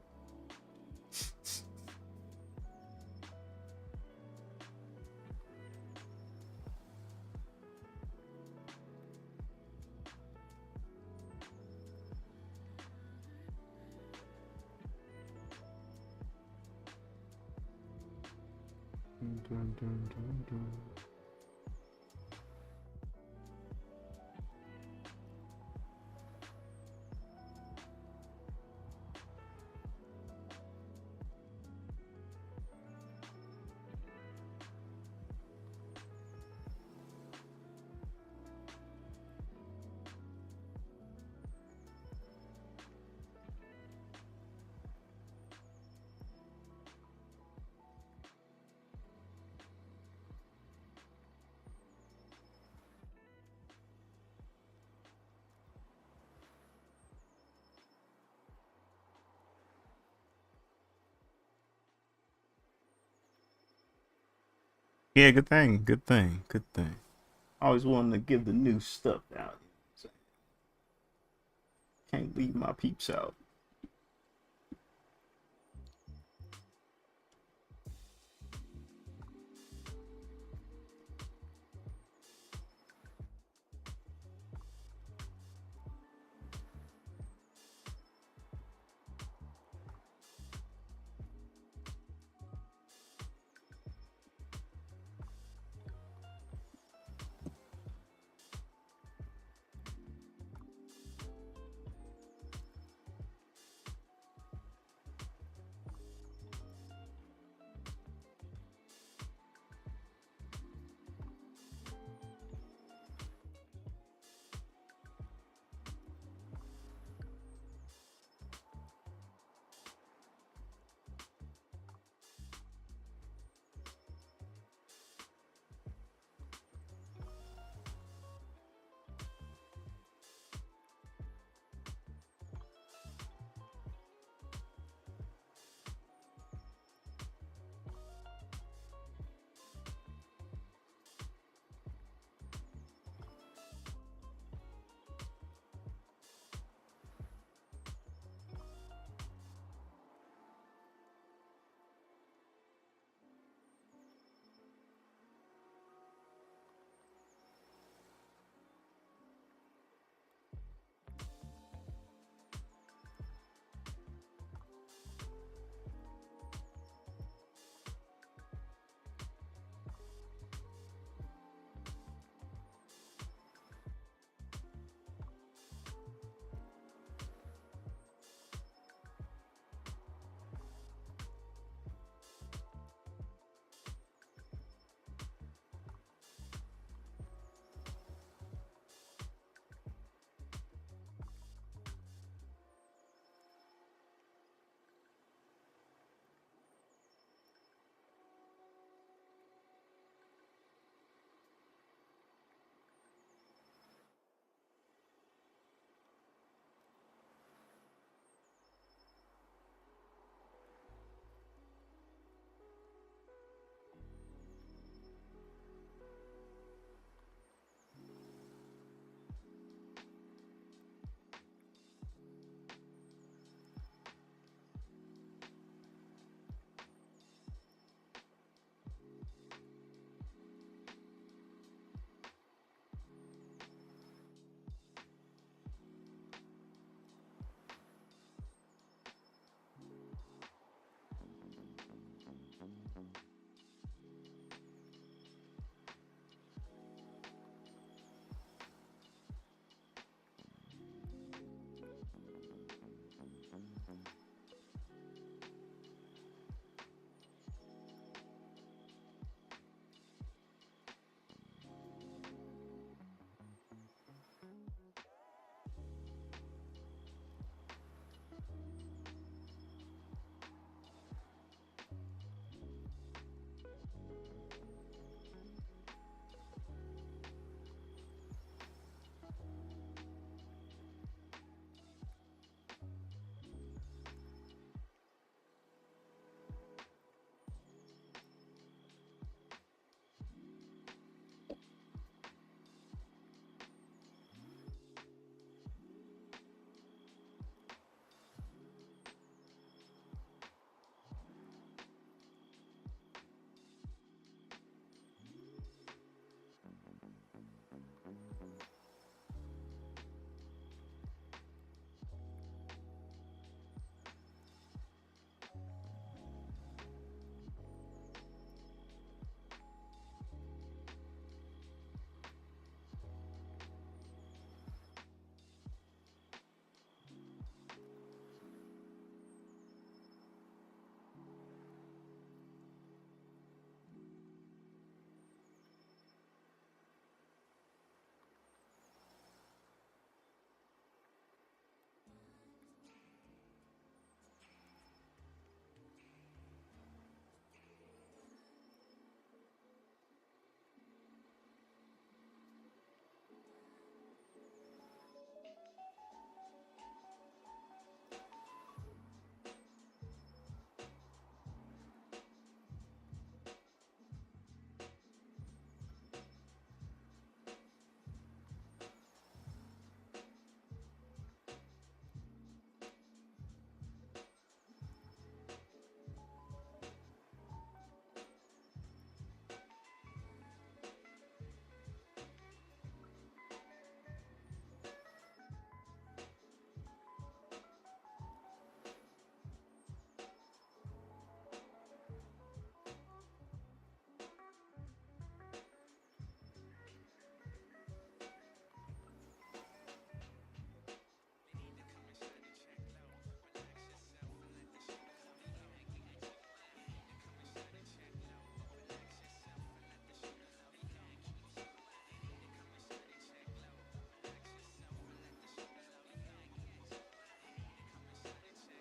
Yeah, good thing, good thing, good thing. Always wanting to give the new stuff out. Can't leave my peeps out.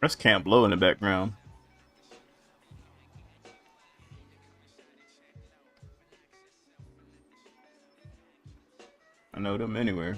That's Camp Blow in the background. I know them anywhere.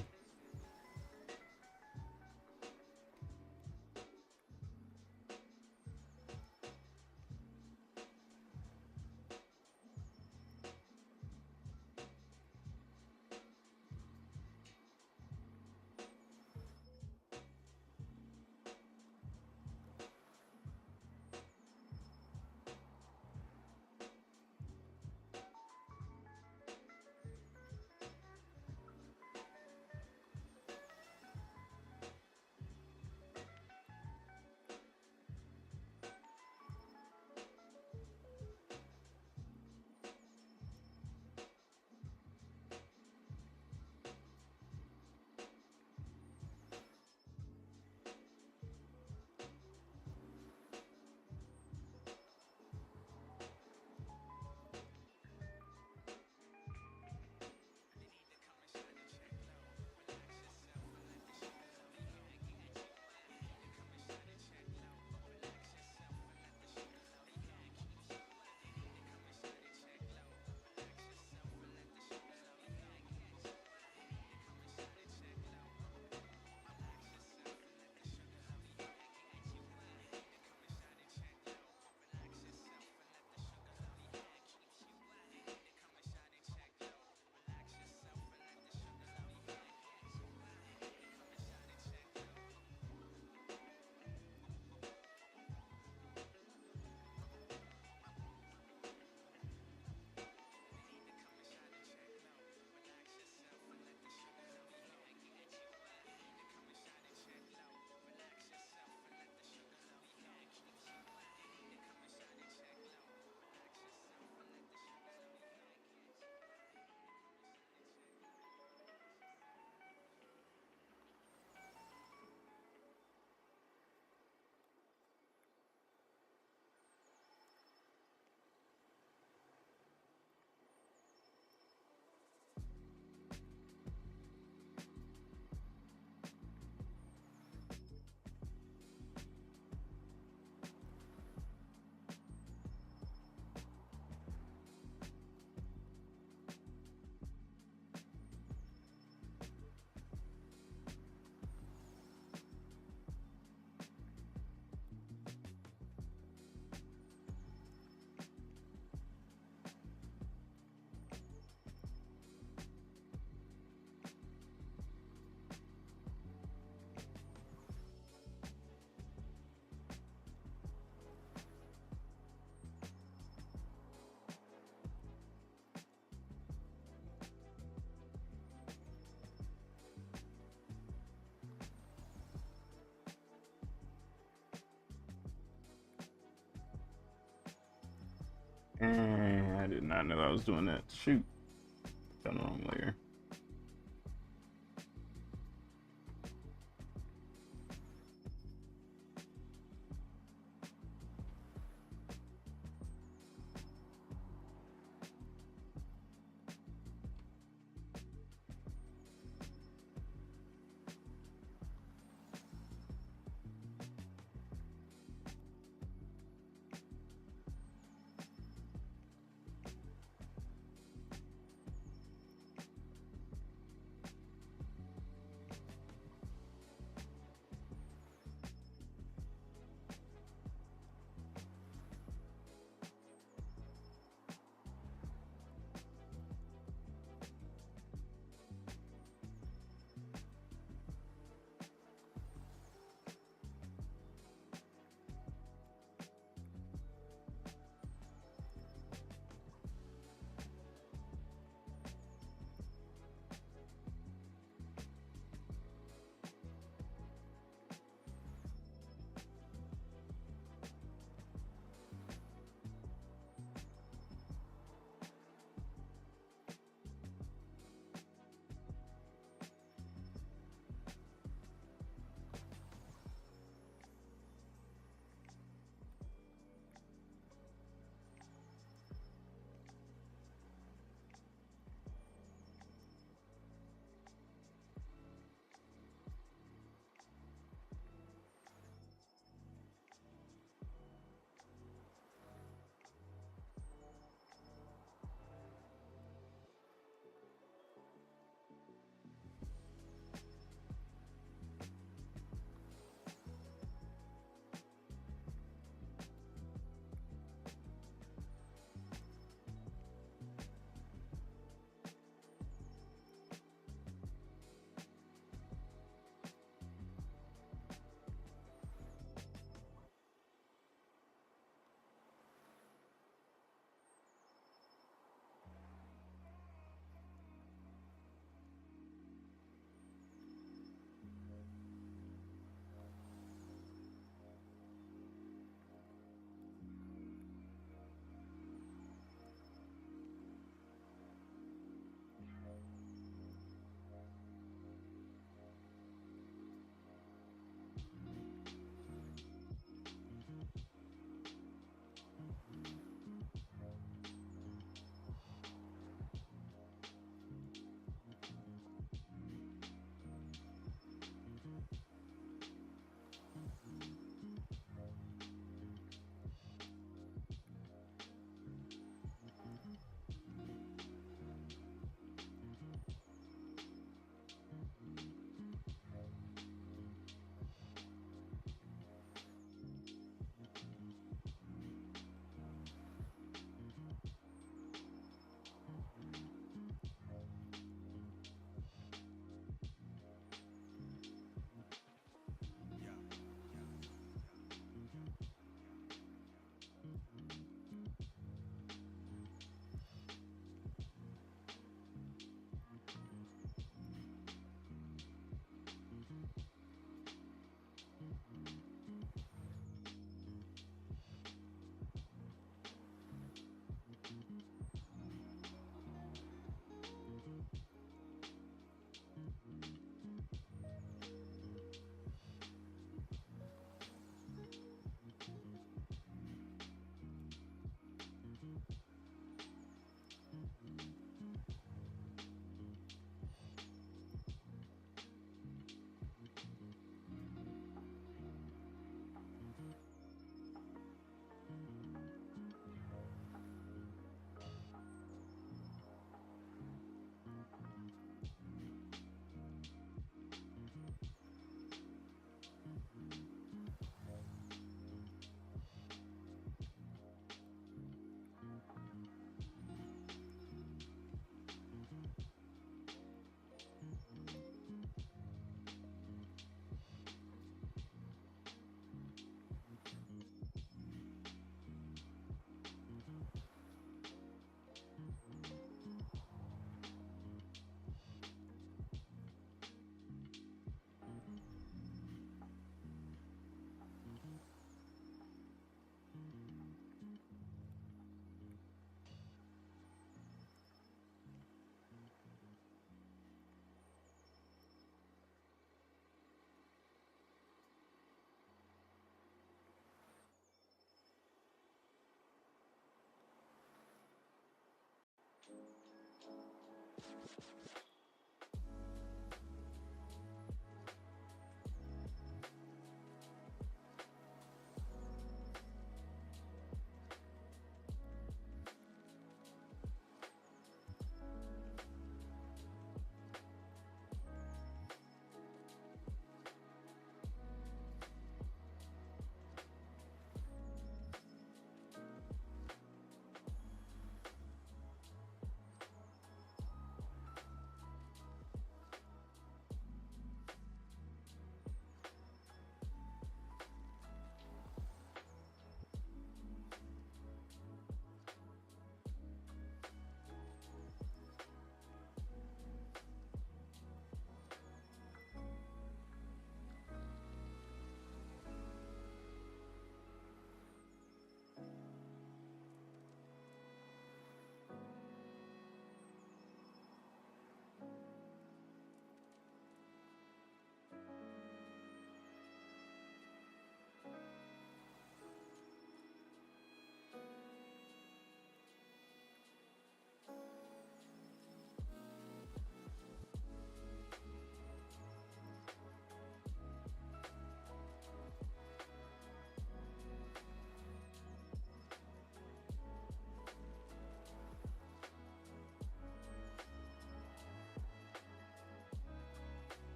I did not know I was doing that. Shoot. Got the wrong layer.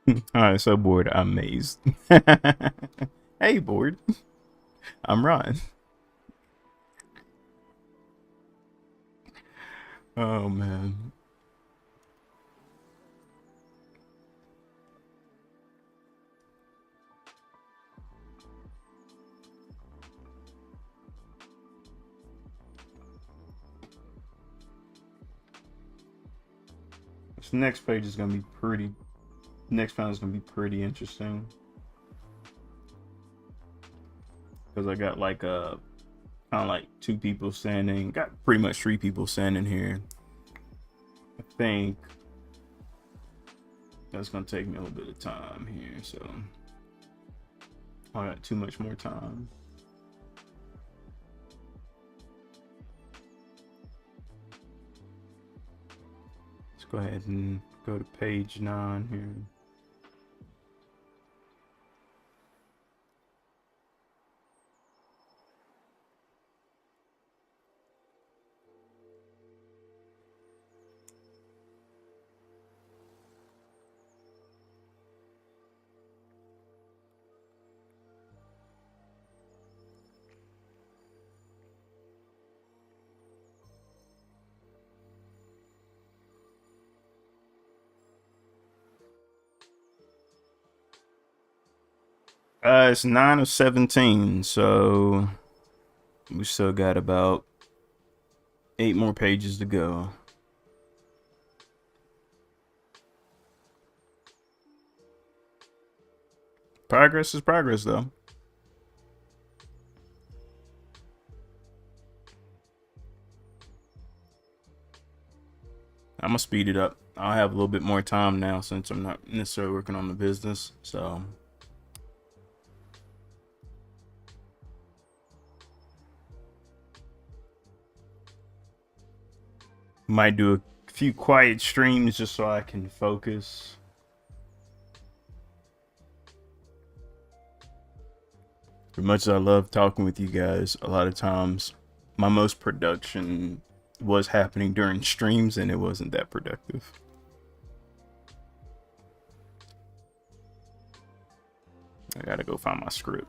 Alright, so bored, I'm amazed. Hey, bored. I'm Ron. Oh man. This next page is gonna be pretty. Next panel is gonna be pretty interesting because I got like kind of like two people standing. Got pretty much three people standing here. I think that's gonna take me a little bit of time here, so I got too much more time. Let's go ahead and go to page 9 here. It's 9 of 17, so we still got about 8 more pages to go. Progress is progress, though. I'm gonna speed it up. I'll have a little bit more time now since I'm not necessarily working on the business, so might do a few quiet streams just so I can focus. As much as I love talking with you guys, a lot of times my most production was happening during streams and it wasn't that productive. I gotta go find my script.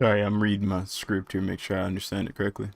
Sorry, I'm reading my script here, make sure I understand it correctly.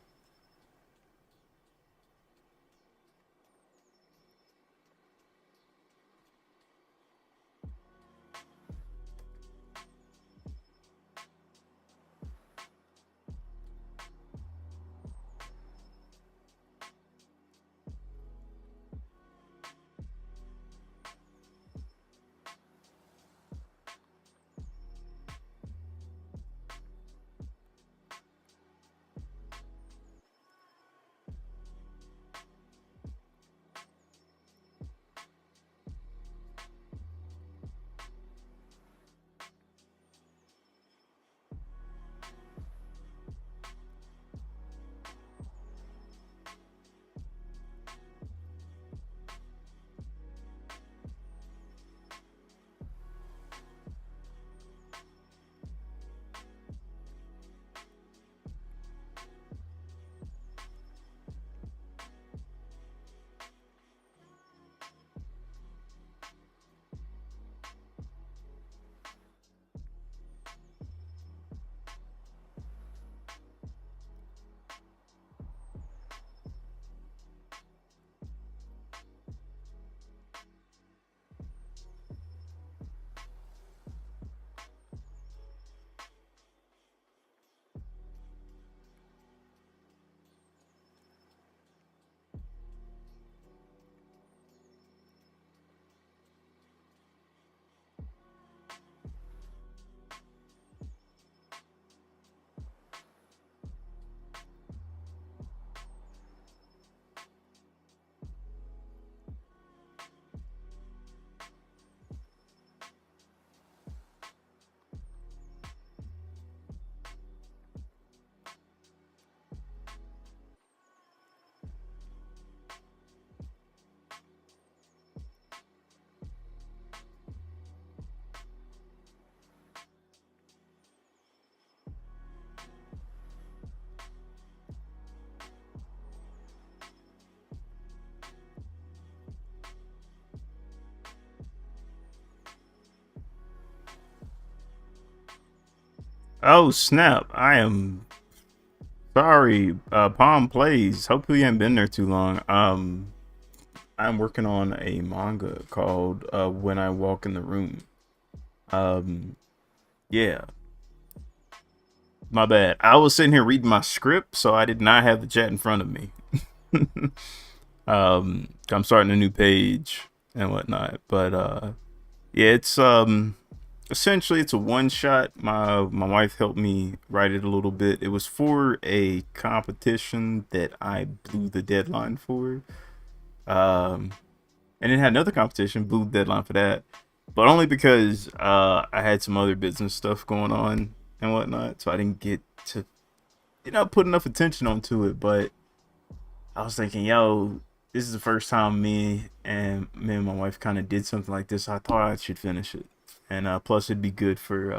Oh snap! I am sorry. Palm Plays. Hopefully, you haven't been there too long. I'm working on a manga called "When I Walk in the Room." Um, yeah, my bad. I was sitting here reading my script, so I did not have the chat in front of me. I'm starting a new page and whatnot, but yeah, it's essentially it's a one shot. My wife helped me write it a little bit. It was for a competition that I blew the deadline for. Um, and it had another competition, blew the deadline for that, but only because I had some other business stuff going on and whatnot, so I didn't get to put enough attention onto it. But I was thinking, yo, this is the first time me and my wife kind of did something like this. So I thought I should finish it, and plus it'd be good for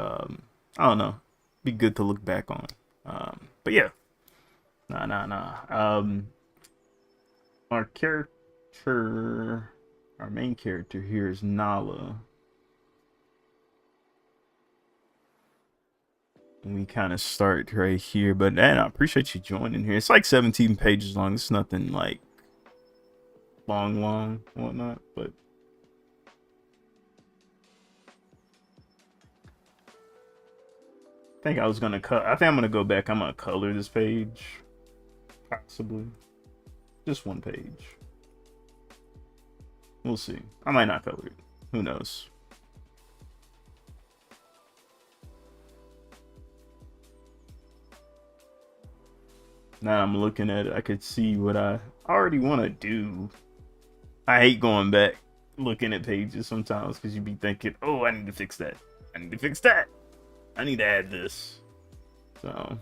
I don't know, be good to look back on. But yeah, nah. Our character, our main character here is Nala. And we kind of start right here, but man, I appreciate you joining here. It's like 17 pages long. It's nothing like long, whatnot, but I think I was gonna cut. I think I'm gonna go back. I'm gonna color this page, possibly, just one page. We'll see. I might not color it. Who knows? Now I'm looking at it. I could see what I already want to do. I hate going back looking at pages sometimes because you be thinking, oh, I need to fix that. I need to fix that. I need to add this. So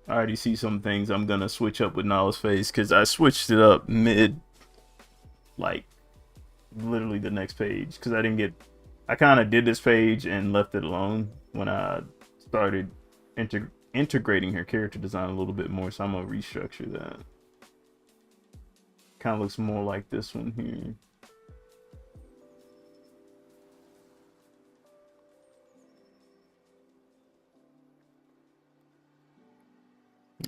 I already see some things I'm gonna switch up with Nala's face because I switched it up mid, like literally the next page because I didn't get. I kind of did this page and left it alone when I started integrating her character design a little bit more. So I'm gonna restructure that. Kind of looks more like this one here.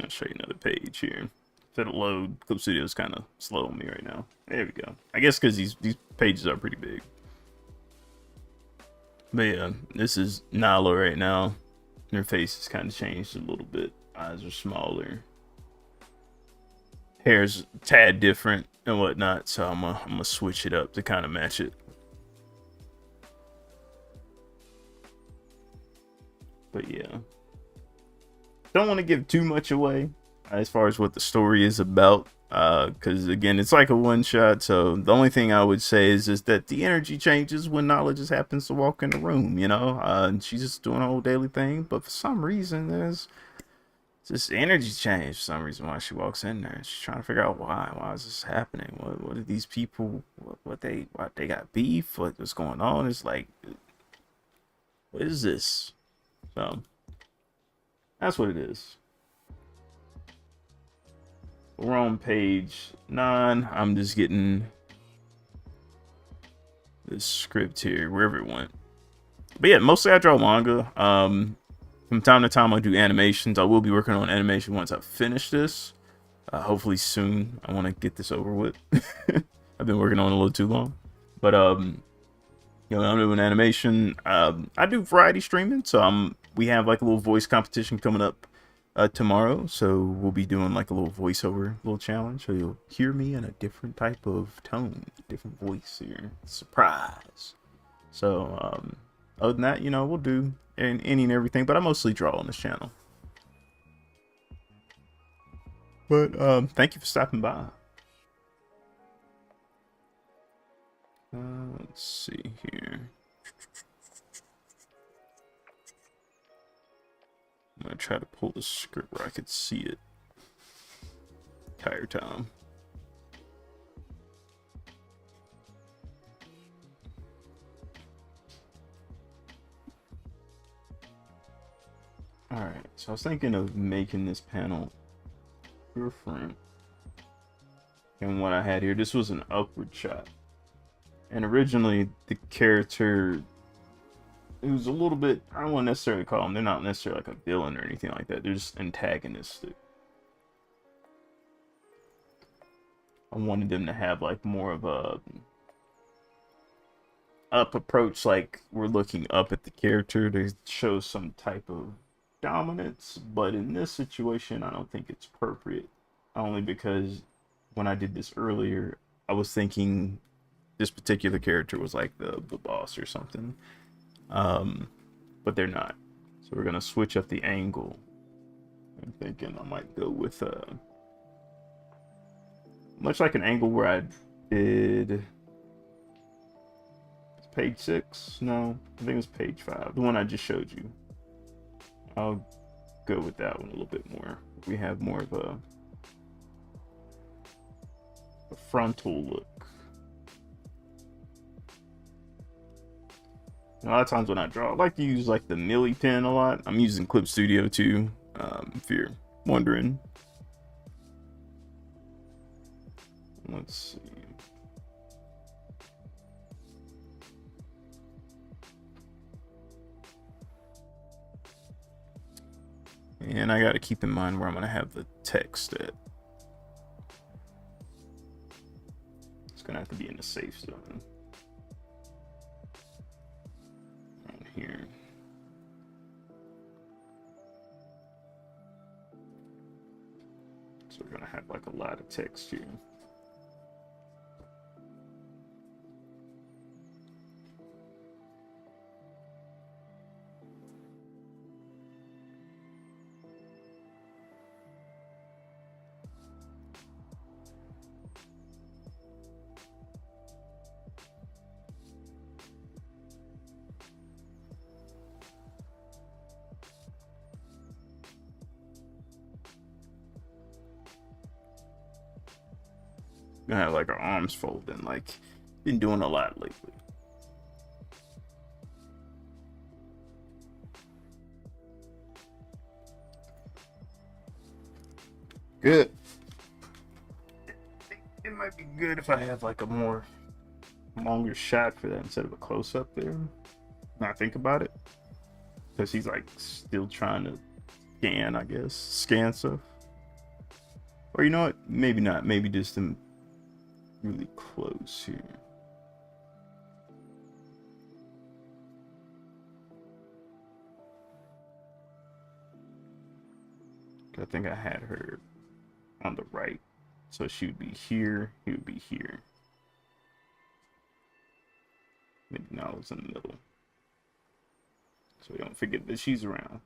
I'll show you another page here. If it'll load, Clip Studio is kind of slow on me right now. There we go. I guess because these pages are pretty big. But yeah, this is Nala right now. Her face has kind of changed a little bit. Eyes are smaller. Hair's a tad different and whatnot. So I'm gonna switch it up to kind of match it. But yeah, don't want to give too much away as far as what the story is about, because again, it's like a one shot. So the only thing I would say is that the energy changes when Nala just happens to walk in the room, and she's just doing her whole daily thing, but for some reason there's just energy change for some reason why she walks in there. She's trying to figure out why is this happening. What are these people, what they got beef, what's going on? It's like, what is this? So that's what it is. We're on page 9. I'm just getting this script here, wherever it went. But yeah, mostly I draw manga. From time to time I do animations. I will be working on animation once I finish this. Hopefully soon. I want to get this over with. I've been working on it a little too long. But I'm doing animation. I do variety streaming, so we have like a little voice competition coming up tomorrow, so we'll be doing like a little voiceover little challenge, so you'll hear me in a different type of tone, different voice here. Surprise. So other than that, we'll do any and everything, but I mostly draw on this channel. But thank you for stopping by. Let's see here. I'm gonna try to pull the script where I could see it entire time. Alright, so I was thinking of making this panel different. And what I had here, this was an upward shot. And originally the character, it was a little bit, I don't want to necessarily call them, they're not necessarily like a villain or anything like that. They're just antagonistic. I wanted them to have like more of a up approach, like we're looking up at the character to show some type of dominance. But in this situation, I don't think it's appropriate. Only because when I did this earlier, I was thinking this particular character was like the boss or something. But they're not. So we're gonna switch up the angle. I'm thinking I might go with much like an angle where I did page 6. No, I think it was page 5, the one I just showed you. I'll go with that one a little bit more. We have more of a frontal look. A lot of times when I draw, I like to use like the Millie pen a lot. I'm using Clip Studio too, if you're wondering. Let's see. And I got to keep in mind where I'm going to have the text at. It's going to have to be in the safe zone. Here. So we're gonna have like a lot of text here. Gonna have like our arms folding, like been doing a lot lately. Good. It might be good if I have like a more longer shot for that instead of a close up there. Now I think about it, because he's like still trying to scan, I guess, scan stuff. Or you know what? Maybe not. Maybe just them really close here. I think I had her on the right. So she would be here, he would be here. Maybe now it's in the middle. So we don't forget that she's around.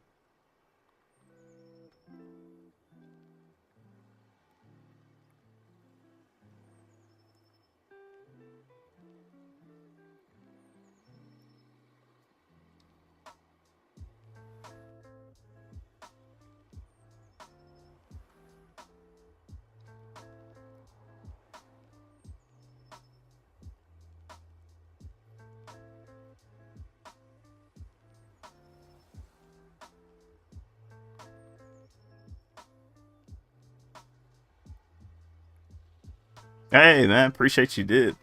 Hey man, appreciate you did.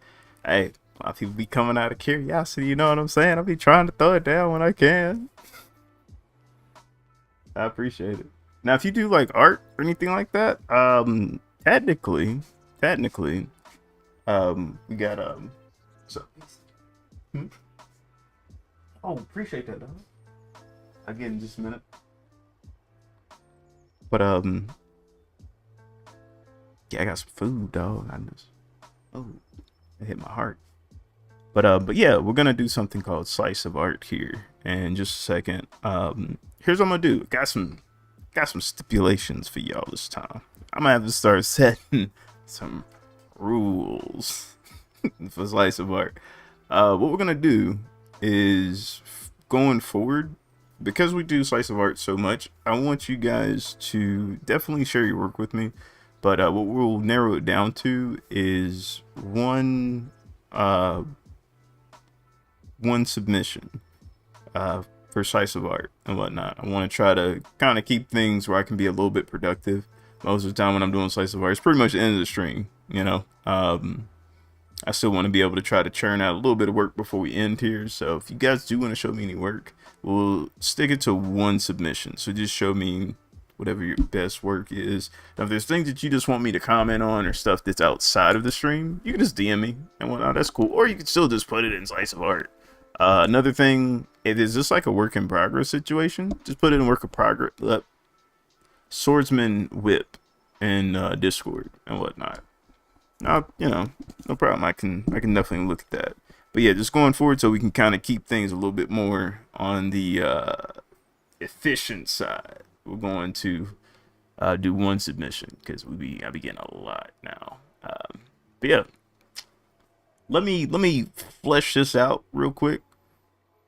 Hey, a lot of people be coming out of curiosity, you know what I'm saying? I'll be trying to throw it down when I can. I appreciate it. Now if you do like art or anything like that, technically, we got so hmm? Oh, appreciate that dog. I'll get in just a minute. But yeah, I got some food, dog. I just oh, it hit my heart. But yeah, we're gonna do something called slice of art here in just a second. Here's what I'm gonna do. Got some stipulations for y'all this time. I'm gonna have to start setting some rules for slice of art. What we're gonna do is going forward, because we do slice of art so much, I want you guys to definitely share your work with me. But what we'll narrow it down to is one submission for slice of art and whatnot. I want to try to kind of keep things where I can be a little bit productive. Most of the time when I'm doing slice of art, it's pretty much the end of the stream, you know. I still want to be able to try to churn out a little bit of work before we end here. So if you guys do want to show me any work, we'll stick it to one submission. So just show me whatever your best work is. Now, if there's things that you just want me to comment on or stuff that's outside of the stream, you can just DM me and whatnot. That's cool. Or you can still just put it in slice of art. Another thing, if it's just like a work in progress situation, just put it in work in progress. Swordsman whip in Discord and whatnot. Now, you know, no problem. I can definitely look at that. But yeah, just going forward, so we can kind of keep things a little bit more on the efficient side. We're going to do one submission because I be getting a lot now. But yeah, let me flesh this out real quick,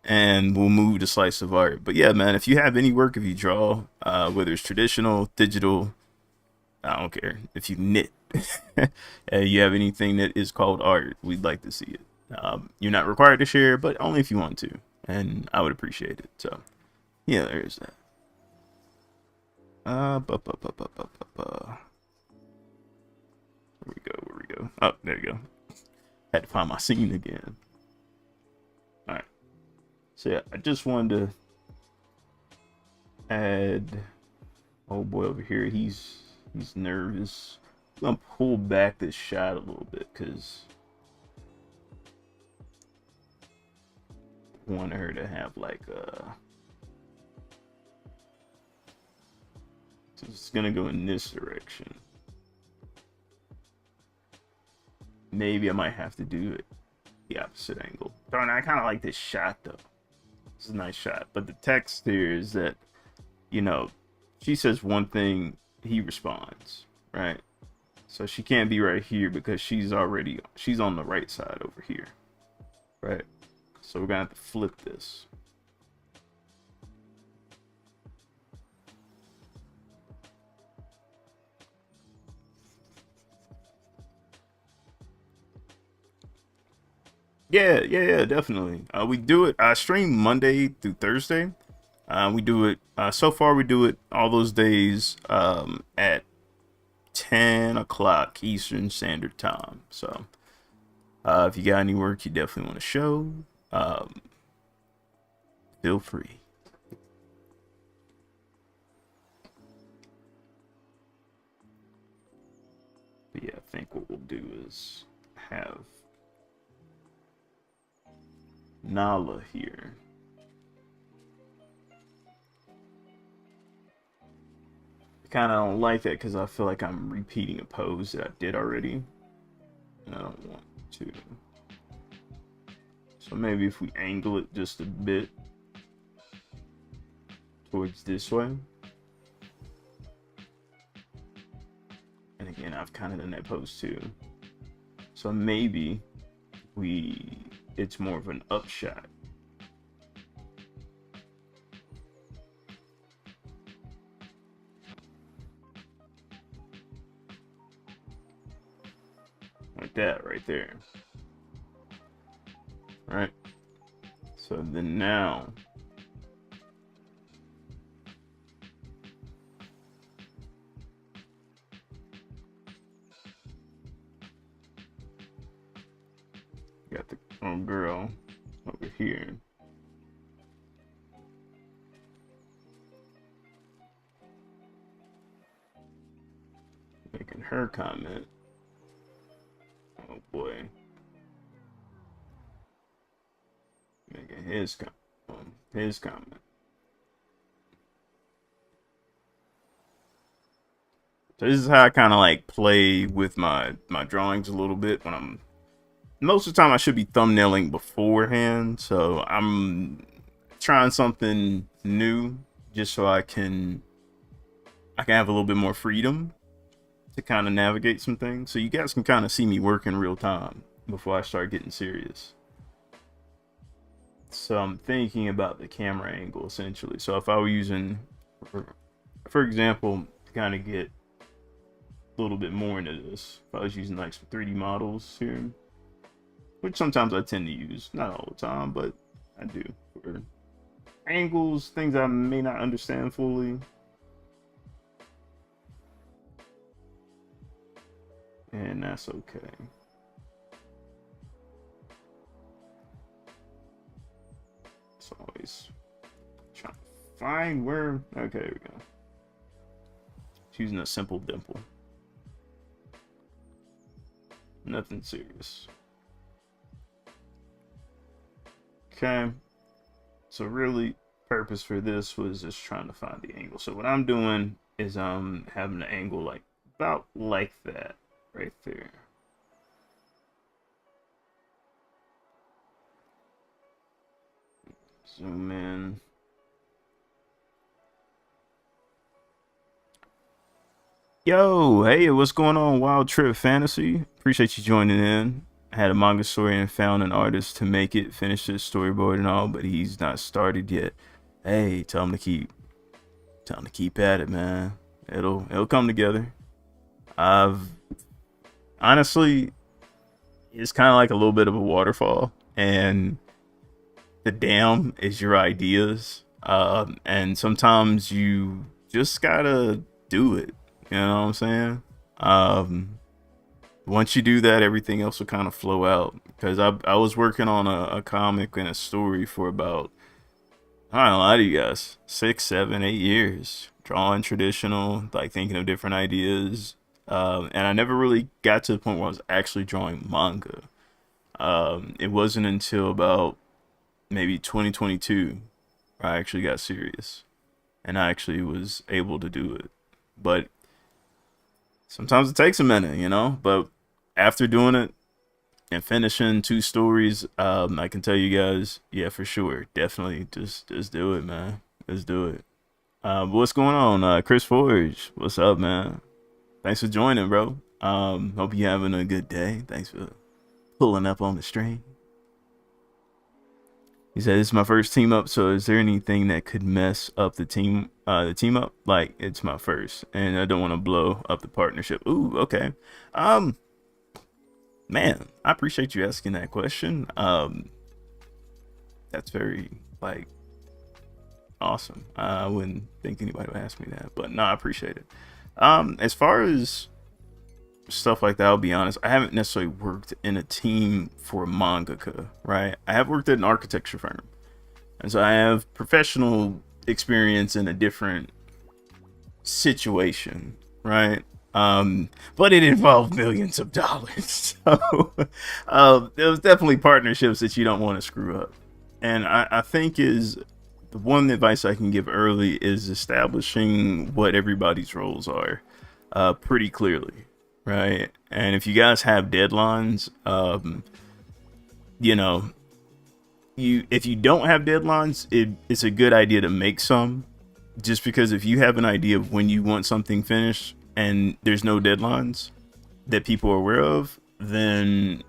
and we'll move to slice of art. But yeah, man, if you have any work, if you draw, whether it's traditional, digital, I don't care. If you knit, and you have anything that is called art, we'd like to see it. You're not required to share, but only if you want to, and I would appreciate it. So yeah, there's that. Where we go. Oh, there you go. Had to find my scene again. All right. So yeah, I just wanted to add old boy over here. He's nervous. I'm gonna pull back this shot a little bit because I want her to have like so it's gonna go in this direction. Maybe I might have to do it the opposite angle. Darn, I kind of like this shot though. It's a nice shot, but the text here is that, you know, she says one thing, he responds, right? So she can't be right here because she's on the right side over here, right? So we're gonna have to flip this. Yeah, definitely. We do it. I stream Monday through Thursday. We do it. So far, we do it all those days at 10 o'clock Eastern Standard Time. So if you got any work you definitely want to show, feel free. think what we'll do is have Nala here. I kind of don't like that because I feel like I'm repeating a pose that I did already, and I don't want to. So maybe if we angle it just a bit towards this way. And again, I've kind of done that pose too. So maybe it's more of an upshot. Like that right there. Right? So then now got the girl over here. Making her comment. Oh boy. Making his comment. So this is how I kind of like play with my drawings a little bit when I'm most of the time I should be thumbnailing beforehand, so I'm trying something new just so I can have a little bit more freedom to kind of navigate some things, so you guys can kind of see me work in real time before I start getting serious. So I'm thinking about the camera angle essentially. So if I were using, for example, to kind of get a little bit more into this, if I was using like some 3D models here, which sometimes I tend to use, not all the time, but I do, for angles, things I may not understand fully. And that's okay. It's always trying to find where, okay, there we go. Just using a simple dimple. Nothing serious. Okay, so really purpose for this was just trying to find the angle. So what I'm doing is I'm having the angle like about like that right there. Zoom in. Yo, hey, what's going on, Wild Trip Fantasy? Appreciate you joining in. I had a manga story and found an artist to make it, finish his storyboard and all, but he's not started yet. Hey, tell him to keep at it, man. It'll come together. I've honestly, it's kind of like a little bit of a waterfall, and the dam is your ideas. And sometimes you just gotta do it. You know what I'm saying? Once you do that, everything else will kind of flow out. Because I was working on a comic and a story for about, I don't lie to you guys, 6, 7, 8 years. Drawing traditional, like thinking of different ideas. And I never really got to the point where I was actually drawing manga. It wasn't until about maybe 2022 where I actually got serious. And I actually was able to do it. But sometimes it takes a minute, you know? But after doing it and finishing 2 stories, I can tell you guys, yeah, for sure. Definitely just do it, man. Let's do it. What's going on? Chris Forge, what's up, man? Thanks for joining, bro. Hope you're having a good day. Thanks for pulling up on the stream. He said, "This is my first team up, so is there anything that could mess up the team up? Like, it's my first, and I don't want to blow up the partnership." Ooh, okay. Man, I appreciate you asking that question. That's very, like, awesome. I wouldn't think anybody would ask me that, but no, I appreciate it. As far as stuff like that, I'll be honest, I haven't necessarily worked in a team for a mangaka, right? I have worked at an architecture firm, and so I have professional experience in a different situation, right? But it involved millions of dollars. So there was definitely partnerships that you don't want to screw up. And I think is the one advice I can give early is establishing what everybody's roles are pretty clearly, right? And if you guys have deadlines, you know, you if you don't have deadlines, it's a good idea to make some. Just because if you have an idea of when you want something finished and there's no deadlines that people are aware of, then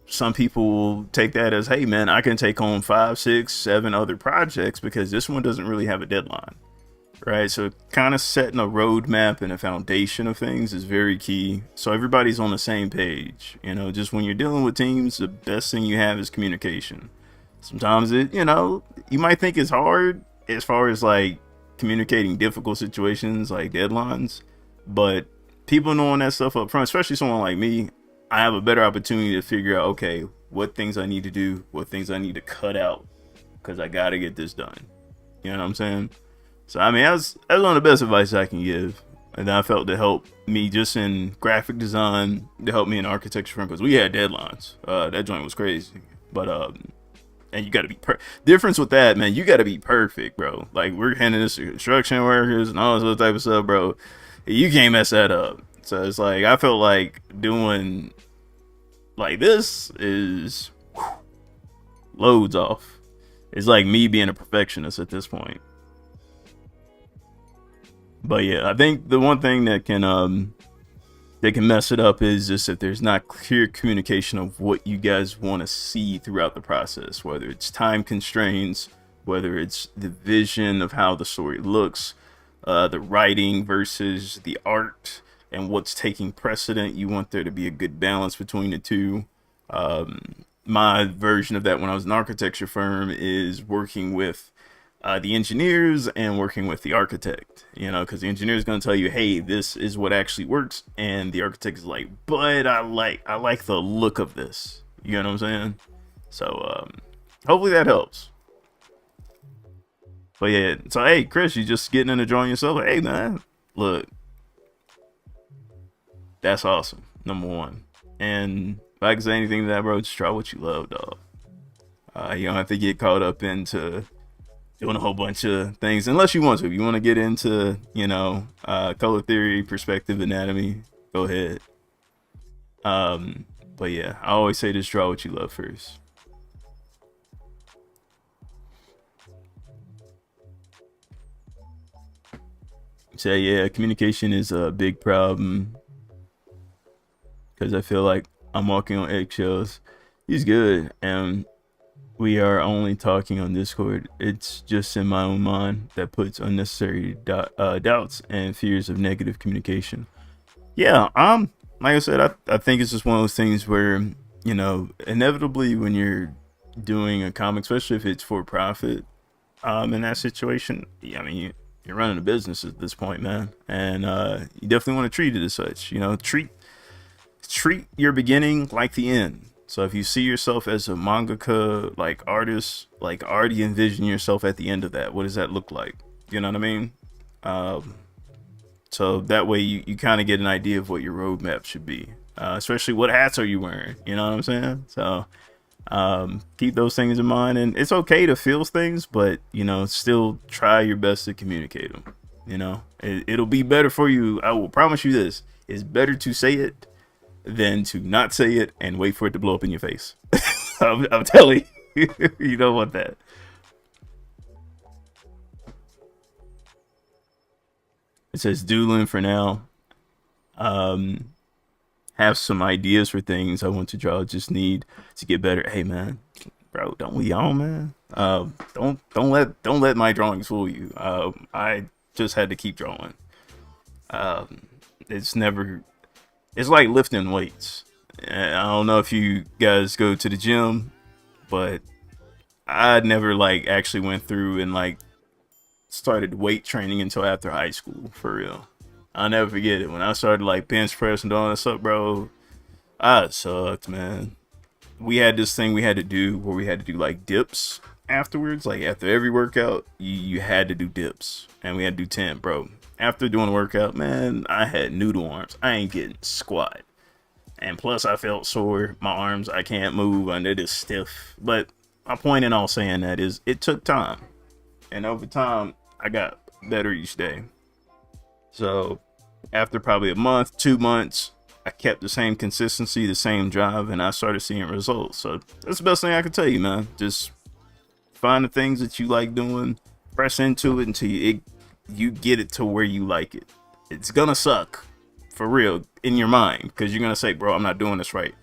some people will take that as, hey man, I can take on 5, 6, 7 other projects because this one doesn't really have a deadline, right? So kind of setting a roadmap and a foundation of things is very key. So everybody's on the same page. Just when you're dealing with teams, the best thing you have is communication. Sometimes you might think it's hard as far as like communicating difficult situations like deadlines, but people knowing that stuff up front, especially someone like me, I have a better opportunity to figure out, okay, what things I need to do, what things I need to cut out, because I got to get this done. You know what I'm saying? So, I mean, that's one of the best advice I can give. And I felt to help me just in graphic design, to help me in architecture, because we had deadlines. That joint was crazy. But, and you got to be difference with that, man. You got to be perfect, bro. Like, we're handing this to construction workers and all this other type of stuff, bro. You can't mess that up. So it's like, I felt like doing like this is loads off. It's like me being a perfectionist at this point. But yeah, I think the one thing that can mess it up is just if there's not clear communication of what you guys want to see throughout the process, whether it's time constraints, whether it's the vision of how the story looks, the writing versus the art, and what's taking precedent. You want there to be a good balance between the two. My version of that when I was an architecture firm is working with the engineers and working with the architect, because the engineer is going to tell you, hey, this is what actually works. And the architect is like, but I like the look of this. You know what I'm saying? So hopefully that helps. But yeah, so hey, Chris, you just getting into drawing yourself. Hey man, look, that's awesome. Number one. And if I can say anything to that, bro, just try what you love, dog. You don't have to get caught up into doing a whole bunch of things unless you want to. If you want to get into, color theory, perspective, anatomy, go ahead. But yeah, I always say just draw what you love first. So yeah, communication is a big problem because I feel like I'm walking on eggshells. He's good, and we are only talking on Discord. It's just in my own mind that puts unnecessary doubts and fears of negative communication. Yeah, like I said, I think it's just one of those things where, inevitably when you're doing a comic, especially if it's for profit, in that situation, I mean, you're running a business at this point, man, and you definitely want to treat it as such. Treat your beginning like the end. So if you see yourself as a mangaka, like artist, like already envision yourself at the end of that. What does that look like? You know what I mean? So that way you kind of get an idea of what your roadmap should be. Especially what hats are you wearing? You know what I'm saying? So keep those things in mind, and it's okay to feel things, but still try your best to communicate them. It'll be better for you. I will promise you this: it's better to say it than to not say it and wait for it to blow up in your face. I'm telling you, you don't want that. It says doodling for now. Have some ideas for things I want to draw. Just need to get better. Hey man, bro, don't we all, man? Don't let my drawings fool you. I just had to keep drawing. It's like lifting weights. I don't know if you guys go to the gym, but I never like actually went through and like started weight training until after high school, for real. I'll never forget it. When I started like bench press and all that stuff, bro, I sucked, man. We had this thing we had to do where we had to do like dips afterwards, like after every workout, you had to do dips, and we had to do 10, bro. After doing the workout, man, I had noodle arms. I ain't getting squat. And plus, I felt sore. My arms, I can't move, and they're just stiff. But my point in all saying that is, it took time. And over time, I got better each day. So, after probably a month, 2 months, I kept the same consistency, the same drive, and I started seeing results. So, that's the best thing I can tell you, man. Just find the things that you like doing, press into it until you get it to where you like it. It's gonna suck. For real, in your mind, because you're gonna say, bro, I'm not doing this right.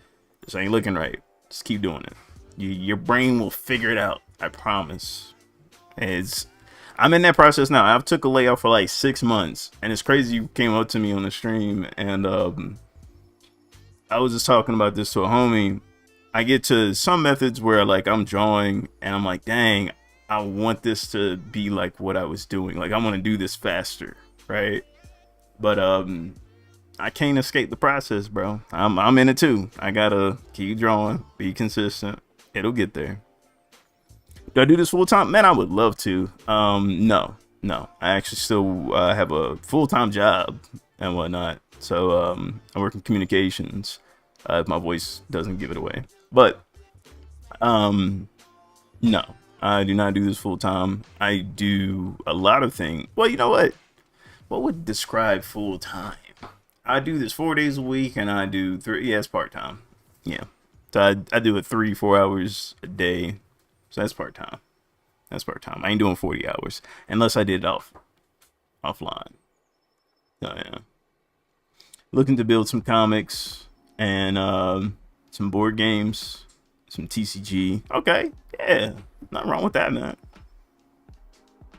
This ain't looking right. Just keep doing it. Your brain will figure it out. I promise. I'm in that process now. I've took a layoff for like 6 months, and it's crazy. You came up to me on the stream, and I was just talking about this to a homie. I get to some methods where like I'm drawing, and I'm like, dang, I want this to be like what I was doing. Like I want to do this faster, right? But I can't escape the process, bro. I'm in it too. I gotta keep drawing, be consistent. It'll get there. Do I do this full time? Man, I would love to. No. I actually still have a full-time job and whatnot. So I work in communications. If my voice doesn't give it away, but no, I do not do this full time. I do a lot of things. Well, you know what? What would describe full time? I do this 4 days a week, and I do 3. Yeah, it's part time. Yeah, so I do it 3-4 hours a day. So that's part time. That's part time. I ain't doing 40 hours unless I did it offline. So yeah, looking to build some comics and some board games, some TCG. Okay, yeah, nothing wrong with that, man.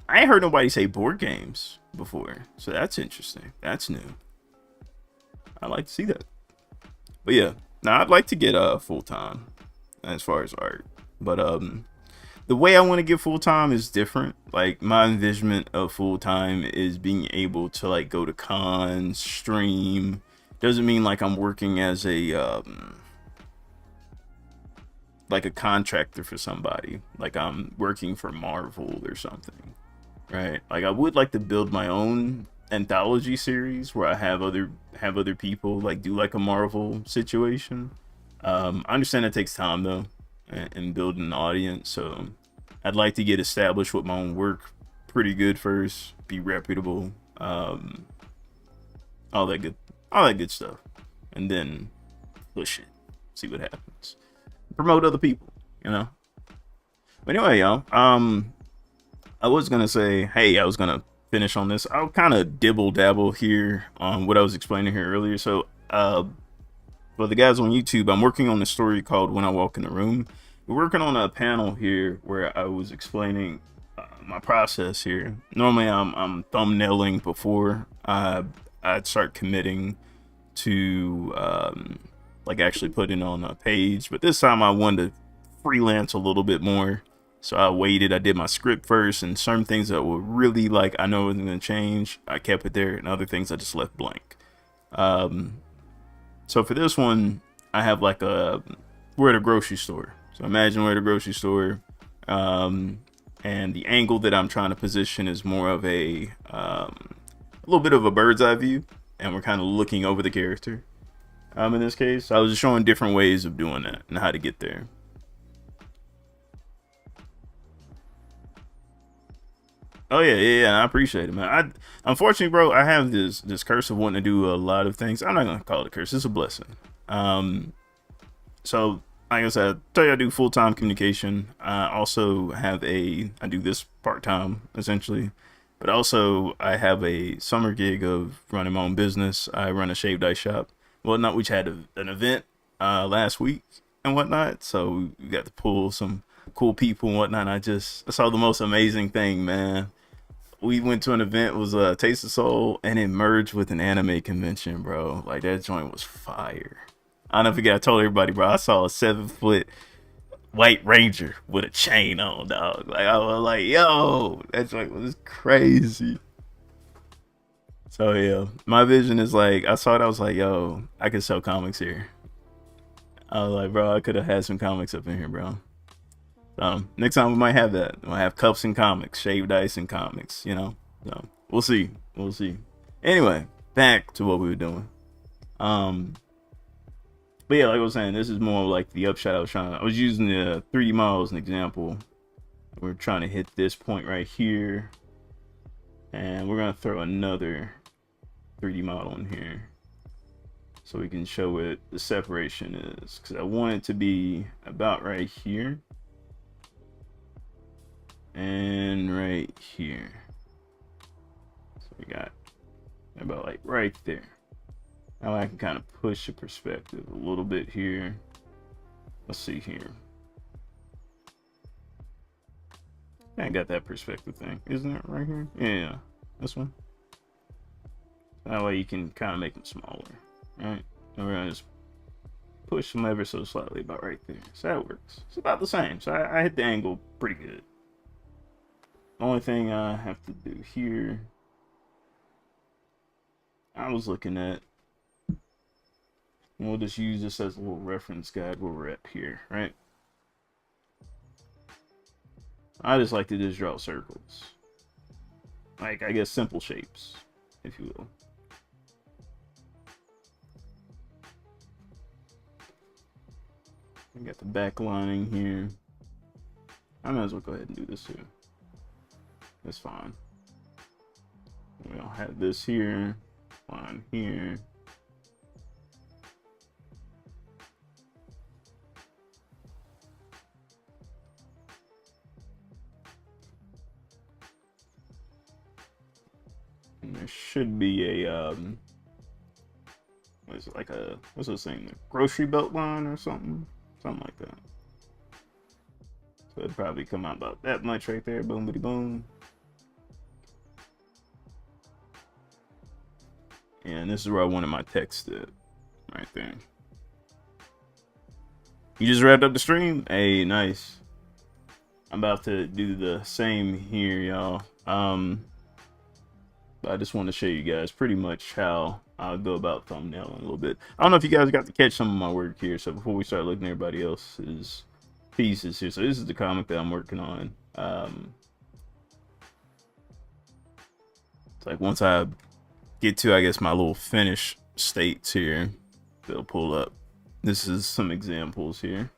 I ain't heard nobody say board games before, so that's interesting. That's new. I like to see that. But yeah, now I'd like to get full time as far as art. But the way I want to get full time is different. Like my envisionment of full time is being able to like go to cons, stream. Doesn't mean like I'm working as a like a contractor for somebody. Like I'm working for Marvel or something. Right? Like I would like to build my own anthology series where I have other people like do like a Marvel situation. I understand it takes time though, and building an audience. So I'd like to get established with my own work pretty good first, be reputable, all that good stuff, and then push it, see what happens, promote other people, you know. But anyway, y'all, I was gonna say, hey, I was gonna finish on this. I'll kind of dibble dabble here on what I was explaining here earlier. So for the guys on YouTube, I'm working on a story called When I Walk in the Room. We're working on a panel here where I was explaining my process here. Normally I'm thumbnailing before I'd start committing to like actually putting on a page, but this time I wanted to freelance a little bit more. So I waited. I did my script first, and certain things that were really like I know wasn't gonna change, I kept it there, and other things I just left blank. So for this one, I have like we're at a grocery store. So imagine we're at a grocery store, and the angle that I'm trying to position is more of a little bit of a bird's eye view, and we're kind of looking over the character. In this case, I was just showing different ways of doing that and how to get there. Oh yeah, I appreciate it, man. Unfortunately, bro, I have this curse of wanting to do a lot of things. I'm not gonna call it a curse. It's a blessing. So like I said, I tell you I do full-time communication. I also have I do this part-time essentially, but also I have a summer gig of running my own business. I run a shaved ice shop. Well, not which had an event last week and whatnot. So we got to pull some cool people and whatnot. I saw the most amazing thing, man. We went to an event, it was Taste of Soul, and it merged with an anime convention, bro. Like, that joint was fire. I'll never forget, I told everybody, bro, I saw a 7-foot white ranger with a chain on, dog. Like, I was like, yo, that joint was crazy. So, yeah, my vision is like, I saw it, I was like, yo, I could sell comics here. I was like, bro, I could have had some comics up in here, bro. Next time we might have that. We'll have cups and comics, shaved ice and comics, you know. So we'll see. We'll see. Anyway, back to what we were doing. But yeah, like I was saying, this is more like the upshot I was using the 3D model as an example. We're trying to hit this point right here. And we're gonna throw another 3D model in here so we can show what the separation is, because I want it to be about right here and right here. So we got about like right there. Now I can kind of push the perspective a little bit here. Let's see here. I got that perspective thing, isn't it right here? Yeah, this one. That way you can kind of make them smaller, right? And we're gonna just push them ever so slightly about right there. So that works. It's about the same. So I hit the angle pretty good. The only thing I have to do here, I was looking at, we'll just use this as a little reference guide where we're at here, right? I just like to just draw circles. Like, I guess simple shapes, if you will. We got the back lining here. I might as well go ahead and do this here. That's fine. We'll have this here, line here. And there should be a what is it, like a, what's this thing, the grocery belt line or something like that. So it'd probably come out about that much right there. Boom, bitty, boom. And this is where I wanted my text at, right there. You just wrapped up the stream? Hey, nice. I'm about to do the same here, y'all. I just want to show you guys pretty much how I'll go about thumbnailing a little bit. I don't know if you guys got to catch some of my work here. So before we start looking at everybody else's pieces here. So this is the comic that I'm working on. It's like once I get to, I guess, my little finish states here, they'll pull up. This is some examples here.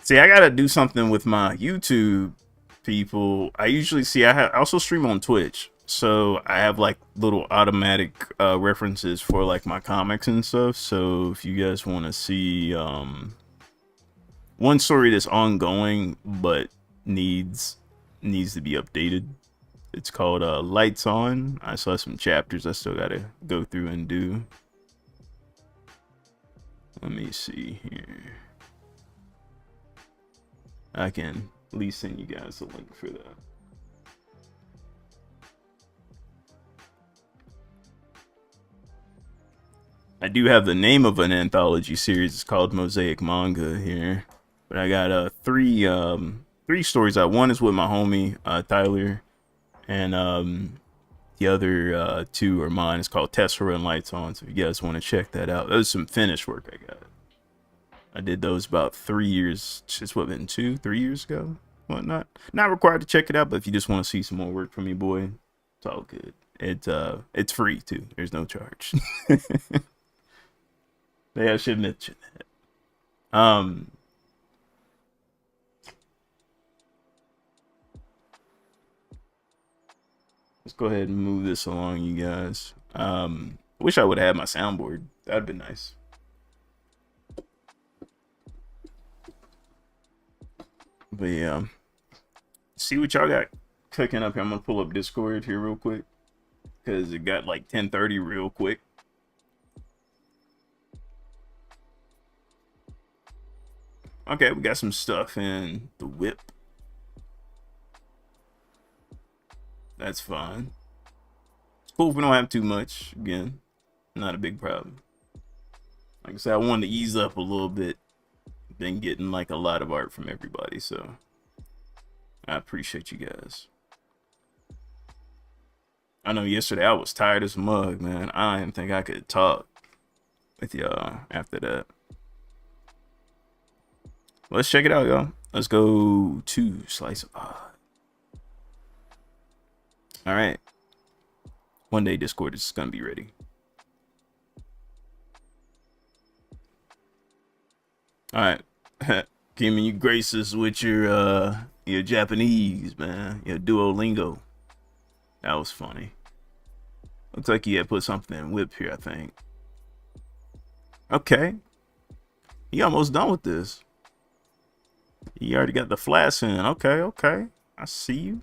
See, I gotta do something with my YouTube people. I usually see I also stream on Twitch, so I have like little automatic references for like my comics and stuff. So if you guys want to see one story that's ongoing but needs to be updated, it's called Lights On. I still have some chapters I still gotta go through and do. Let me see here. I can at least send you guys a link for that. I do have the name of an anthology series. It's called Mosaic Manga here. But I got three stories out. One is with my homie Tyler, and the other two are mine. It's called Tessera and Lights On. So if you guys want to check that out, those are some finished work I got. I did those about 3 years. It's what, been 3 years ago, whatnot. Not required to check it out, but if you just want to see some more work from me, boy, it's all good. It's free too. There's no charge. Yeah, I should mention that. Let's go ahead and move this along, you guys. Wish I would have had my soundboard. That'd be nice. But yeah, see what y'all got cooking up here. I'm gonna pull up Discord here real quick because it got like 10:30 real quick. Okay, we got some stuff in the whip. That's fine. It's cool if we don't have too much. Again, not a big problem. Like I said, I wanted to ease up a little bit. Been getting like a lot of art from everybody, so I appreciate you guys. I know yesterday I was tired as a mug, man. I didn't think I could talk with y'all after that. Let's check it out, y'all. Let's go to Slice of Pie. All right. One day Discord is gonna be ready. All right. Kimmy, you grace us with your Japanese, man. Your Duolingo. That was funny. Looks like you had put something in whip here, I think. Okay. You almost done with this. You already got the flash in. Okay, okay. I see you.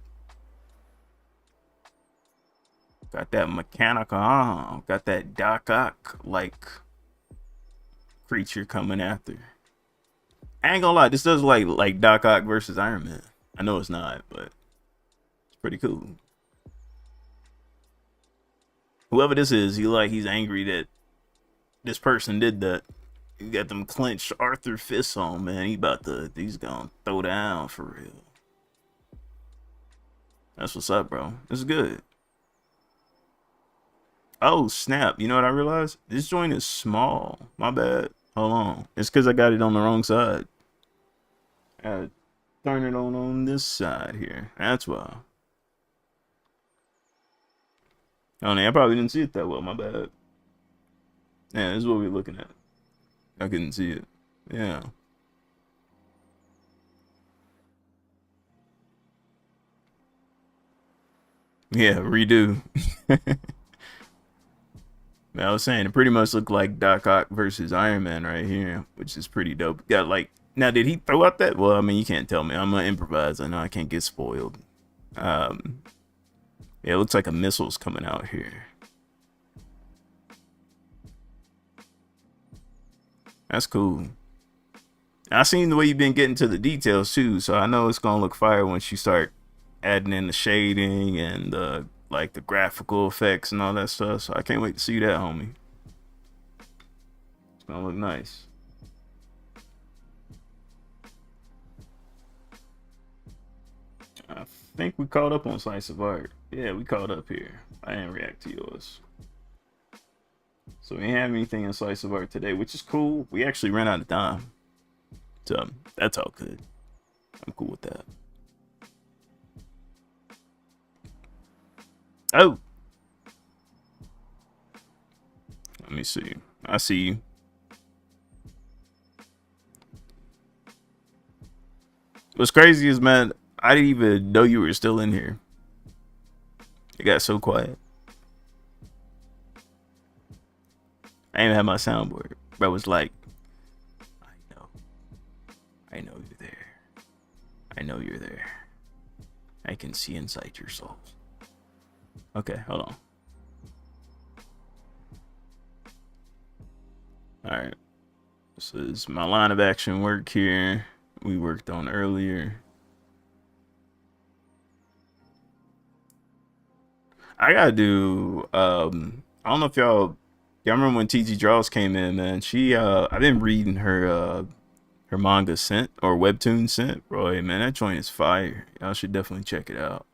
Got that mechanical, got that Doc Ock like creature coming after. I ain't gonna lie, this does like Doc Ock versus Iron Man. I know it's not, but it's pretty cool. Whoever this is, he's angry that this person did that. You got them clenched Arthur fists on, man. He's gonna throw down for real. That's what's up, bro. This is good. Oh, snap. You know what I realized? This joint is small. My bad. Hold on. It's because I got it on the wrong side. I turn it on this side here. That's why. Oh, man, I probably didn't see it that well. My bad. Yeah, this is what we're looking at. I couldn't see it. Yeah. Yeah, redo. I was saying it pretty much looked like Doc Ock versus Iron Man right here, which is pretty dope. Got like, now did he throw out that? Well, I mean, you can't tell me. I'm gonna improvise. I know I can't get spoiled. Yeah, it looks like a missile's coming out here. That's cool. I seen the way you've been getting to the details too, so I know it's gonna look fire once you start adding in the shading and like the graphical effects and all that stuff. So I can't wait to see that, homie. It's gonna look nice. I think we caught up on Slice of Art. Yeah, we caught up here. I didn't react to yours. So we didn't have anything in Slice of Art today, which is cool. We actually ran out of time. So that's all good. I'm cool with that. Oh. Let me see. I see you. What's crazy is, man, I didn't even know you were still in here. It got so quiet. I didn't even have my soundboard. Bro was like, I know you're there. I know you're there. I can see inside your soul. Okay, hold on. Alright. This is my line of action work here. We worked on earlier. I gotta do I don't know if y'all remember when TG Draws came in, man. I've been reading her manga Scent or webtoon Scent. Bro, man, that joint is fire. Y'all should definitely check it out.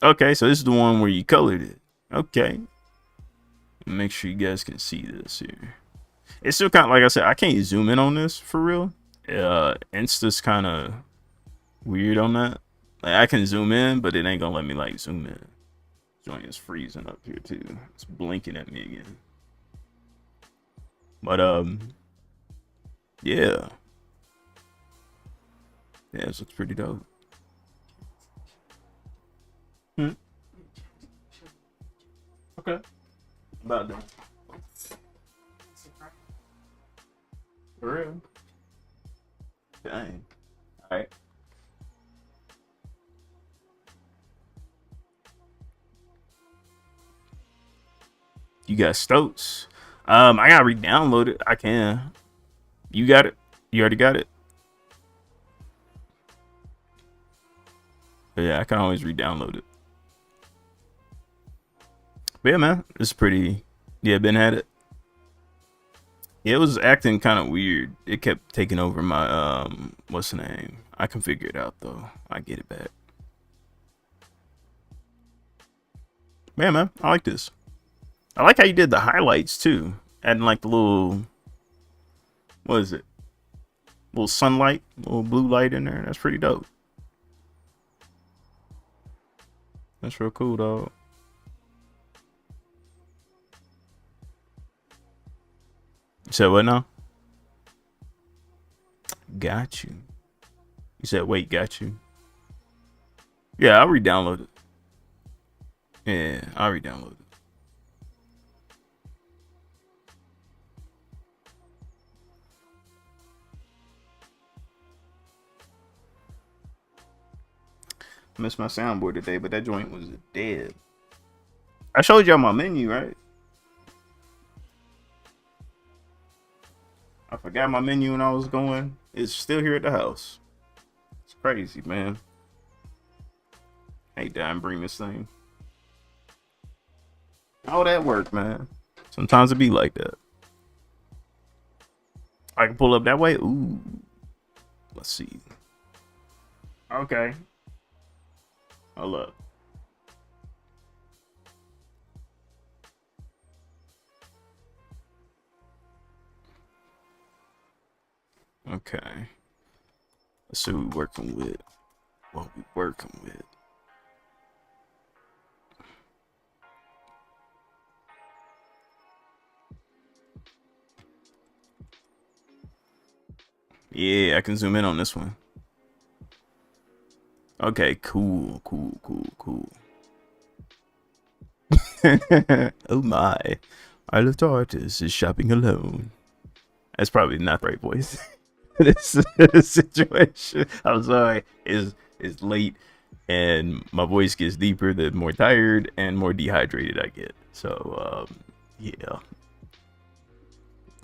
Okay, so this is the one where you colored it. Okay. Make sure you guys can see this here. It's still kind of, like I said, I can't zoom in on this for real. Insta's kind of weird on that. Like, I can zoom in, but it ain't gonna let me like zoom in. Joint is freezing up here too. It's blinking at me again. But yeah. Yeah, this looks pretty dope. Okay. About that. For real. Dang. Alright. You got Stoats. I gotta re-download it. I can. You got it? You already got it? Yeah, I can always re-download it. But yeah, man, it's pretty. Yeah, Ben had it. Yeah, it was acting kind of weird. It kept taking over my what's the name? I can figure it out though. I get it back. Yeah, man, I like this. I like how you did the highlights too, adding like the little, what is it? Little sunlight, little blue light in there. That's pretty dope. That's real cool, dog. You said what now? Got you. You said wait, got you. Yeah, I'll re-download it. Yeah, I'll re-download it. I missed my soundboard today, but that joint was dead. I showed y'all my menu, right? I forgot my menu when I was going. It's still here at the house. It's crazy, man. Hate that I bring this thing. How that work, man? Sometimes it be like that. I can pull up that way. Ooh. Let's see. Okay. Hold up. Okay. Let's see what we're working with. What we working with. Yeah, I can zoom in on this one. Okay, cool. Oh my. Our little artist is shopping alone. That's probably not the right voice. This situation. I'm sorry. It's late and my voice gets deeper the more tired and more dehydrated I get. So yeah.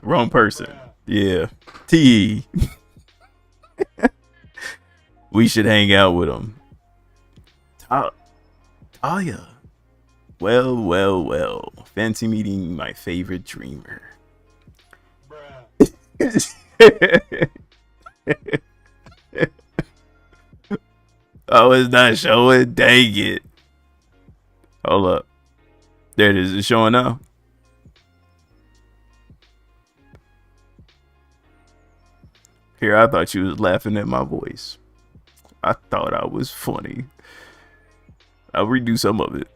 Wrong person. Yeah. T. We should hang out with him. Talia. Well. Fancy meeting my favorite dreamer. Oh, it's not showing. Dang it. Hold up. There it is. It's showing now. Here, I thought you was laughing at my voice. I thought I was funny. I'll redo some of it.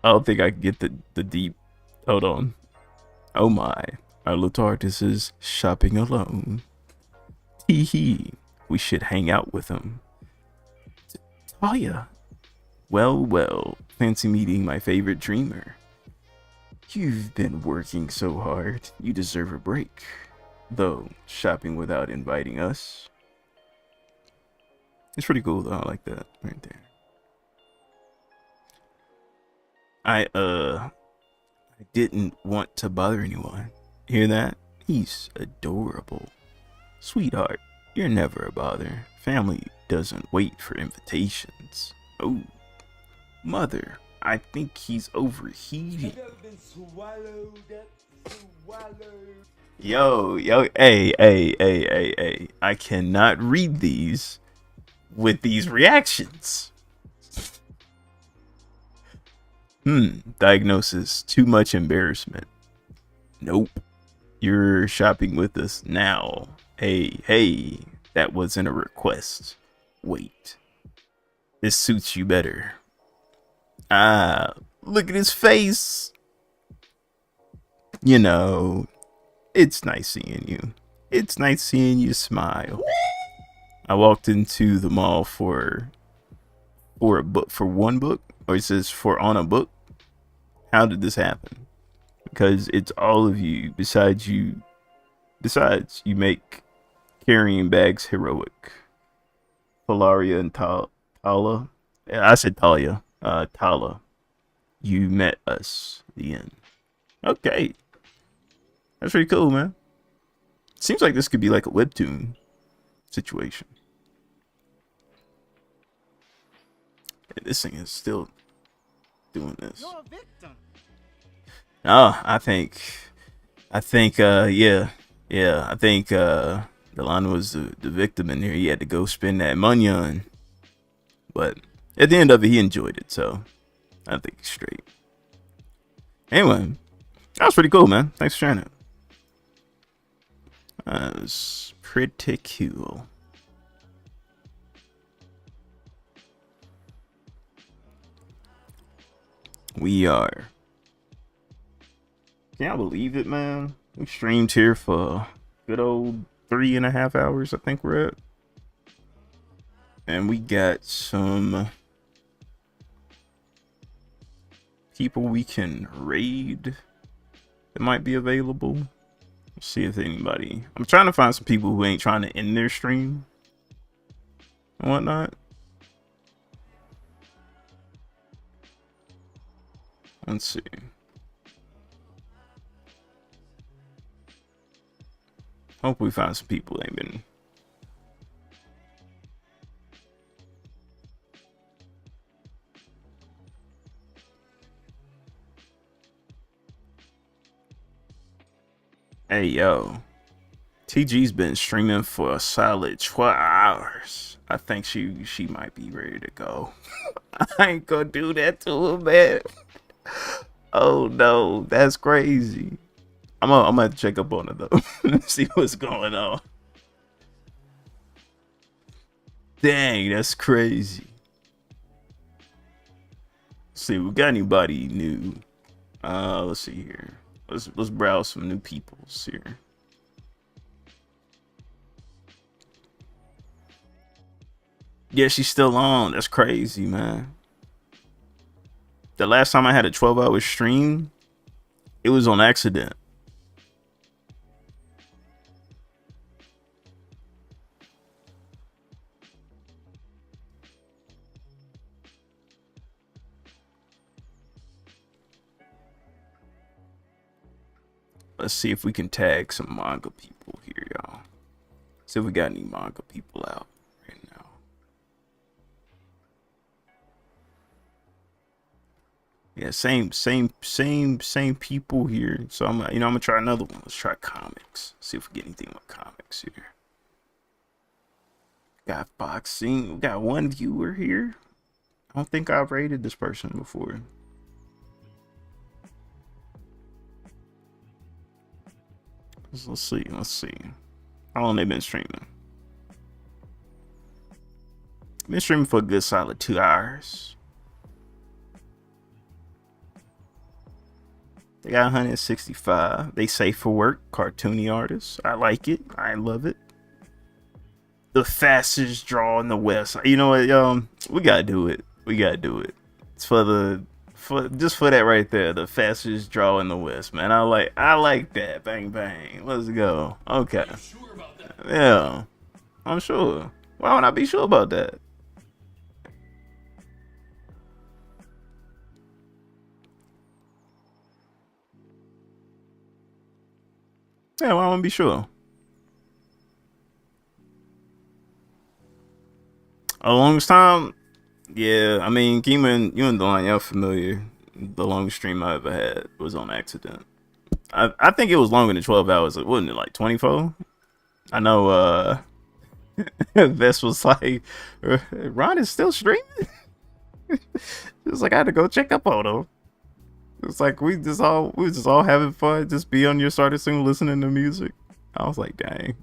I don't think I can get the deep. Hold on. Oh my. Our little artist is shopping alone. Hee hee. We should hang out with him. Talia. Well. Fancy meeting my favorite dreamer. You've been working so hard. You deserve a break. Though, shopping without inviting us. It's pretty cool though. I like that right there. I didn't want to bother anyone. Hear that? He's adorable. Sweetheart, you're never a bother. Family doesn't wait for invitations. Oh, mother, I think he's overheating. Yo, hey. I cannot read these with these reactions. Diagnosis, too much embarrassment. Nope. You're shopping with us now. Hey, that wasn't a request. Wait. This suits you better. Ah, look at his face. You know, it's nice seeing you. It's nice seeing you smile. I walked into the mall for a book, for one book, or it says for on a book. How did this happen? Because it's all of you. Besides, you make carrying bags heroic. Polaria and Tala. I said Talia. Tala. You met us. The end. Okay. That's pretty cool, man. Seems like this could be like a webtoon situation. This thing is still doing this. You're a victim. Oh, I think, yeah. I think, Delano was the victim in there. He had to go spend that money on. But at the end of it, he enjoyed it, so I think he's straight. Anyway, that was pretty cool, man. Thanks for sharing it. That was pretty cool. We are. Can I believe it, man? We streamed here for good old 3.5 hours, I think we're at. And we got some people we can raid that might be available. Let's see if anybody. I'm trying to find some people who ain't trying to end their stream and whatnot. Let's see. Hope we find some people that ain't been. Hey yo, TG's been streaming for a solid 12 hours. I think she might be ready to go. I ain't gonna do that to her, man. Oh no, that's crazy. I'm gonna have to check up on it though. See what's going on. Dang, that's crazy. Let's see, we got anybody new? Let's see here. Let's browse some new peoples here. Yeah, she's still on. That's crazy, man. The last time I had a 12-hour stream, it was on accident. Let's see if we can tag some manga people here, y'all. See if we got any manga people out right now. Yeah, same people here. So I'm gonna try another one. Let's try comics. See if we get anything with comics here. Got boxing. We got one viewer here. I don't think I've rated this person before. Let's see. How long they been streaming? Been streaming for a good solid 2 hours. They got 165. They safe for work. Cartoony artists. I like it. I love it. The fastest draw in the West. You know what, we gotta do it. It's just for that right there, the fastest draw in the West, man. I like that. Bang bang. Let's go. Okay. Sure about that? Yeah, I'm sure. Why would I be sure about that? Yeah, why would I be sure? A longest time. Yeah, I mean, Kima, you and Delon, y'all familiar. The longest stream I ever had was on accident. I think it was longer than 12 hours. Wasn't it like 24? I know Vest was like, Ron is still streaming? It was like I had to go check up on him. It's like we were just all having fun, just be on your starter soon listening to music. I was like, dang.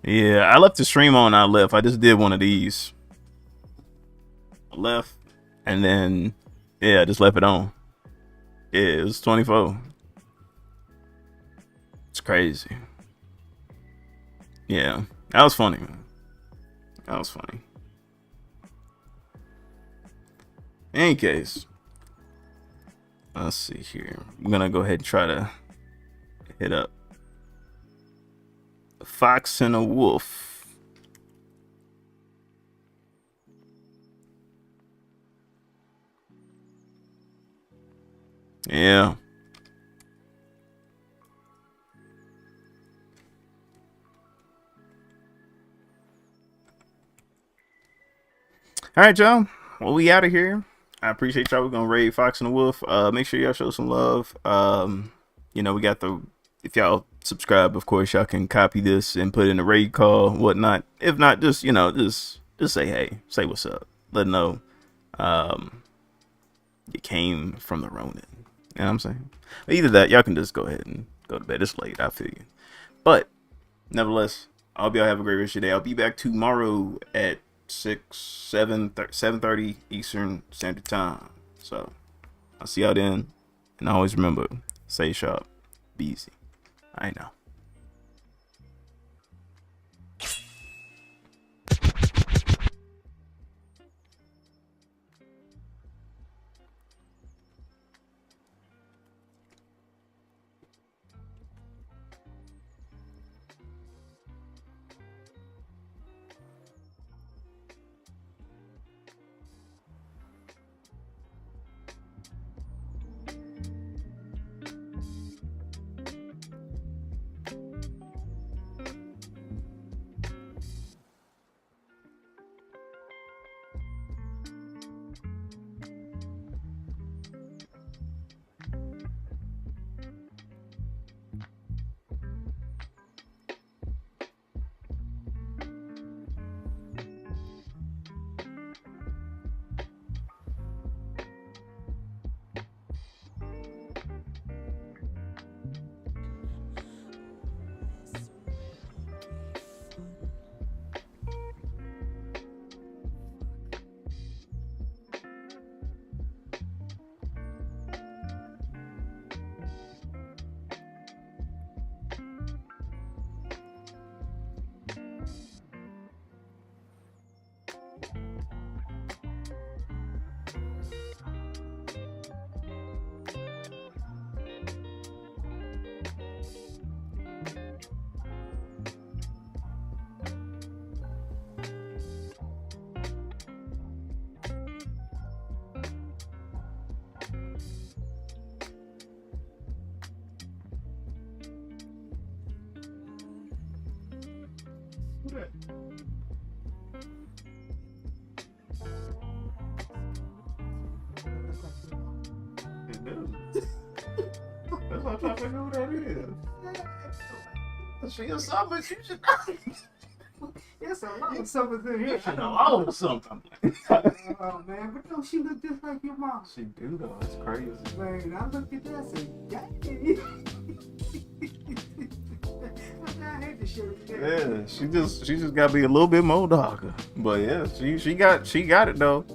Yeah, I left the stream on. I left. I just did one of these. I left, and then yeah, I just left it on. Yeah, it was 24. It's crazy. Yeah, that was funny, man. That was funny. In any case, let's see here. I'm gonna go ahead and try to hit up a fox and a wolf. Yeah. All right, y'all. Well, we out of here. I appreciate y'all. We're gonna raid Fox and the Wolf. Make sure y'all show some love. We got if y'all subscribe, of course, y'all can copy this and put in a raid call, whatnot. If not, just say hey, say what's up, let them know. you came from the Ronin. You know what I'm saying? But either that, y'all can just go ahead and go to bed. It's late, I feel you. But nevertheless, I hope y'all have a great rest of your day. I'll be back tomorrow at 7:30 Eastern Standard Time. So I'll see y'all then. And always remember, stay sharp, be easy. I know. That's what I'm trying to figure out who that is. She is something, she should know. It's a lot of something in here. I know all of something. Oh man, but no, she look just like your mom. She do though, it's crazy. Man, I looked at that and said, dang. I hate this shit. Yeah, she just gotta be a little bit more darker. But yeah, she got it though.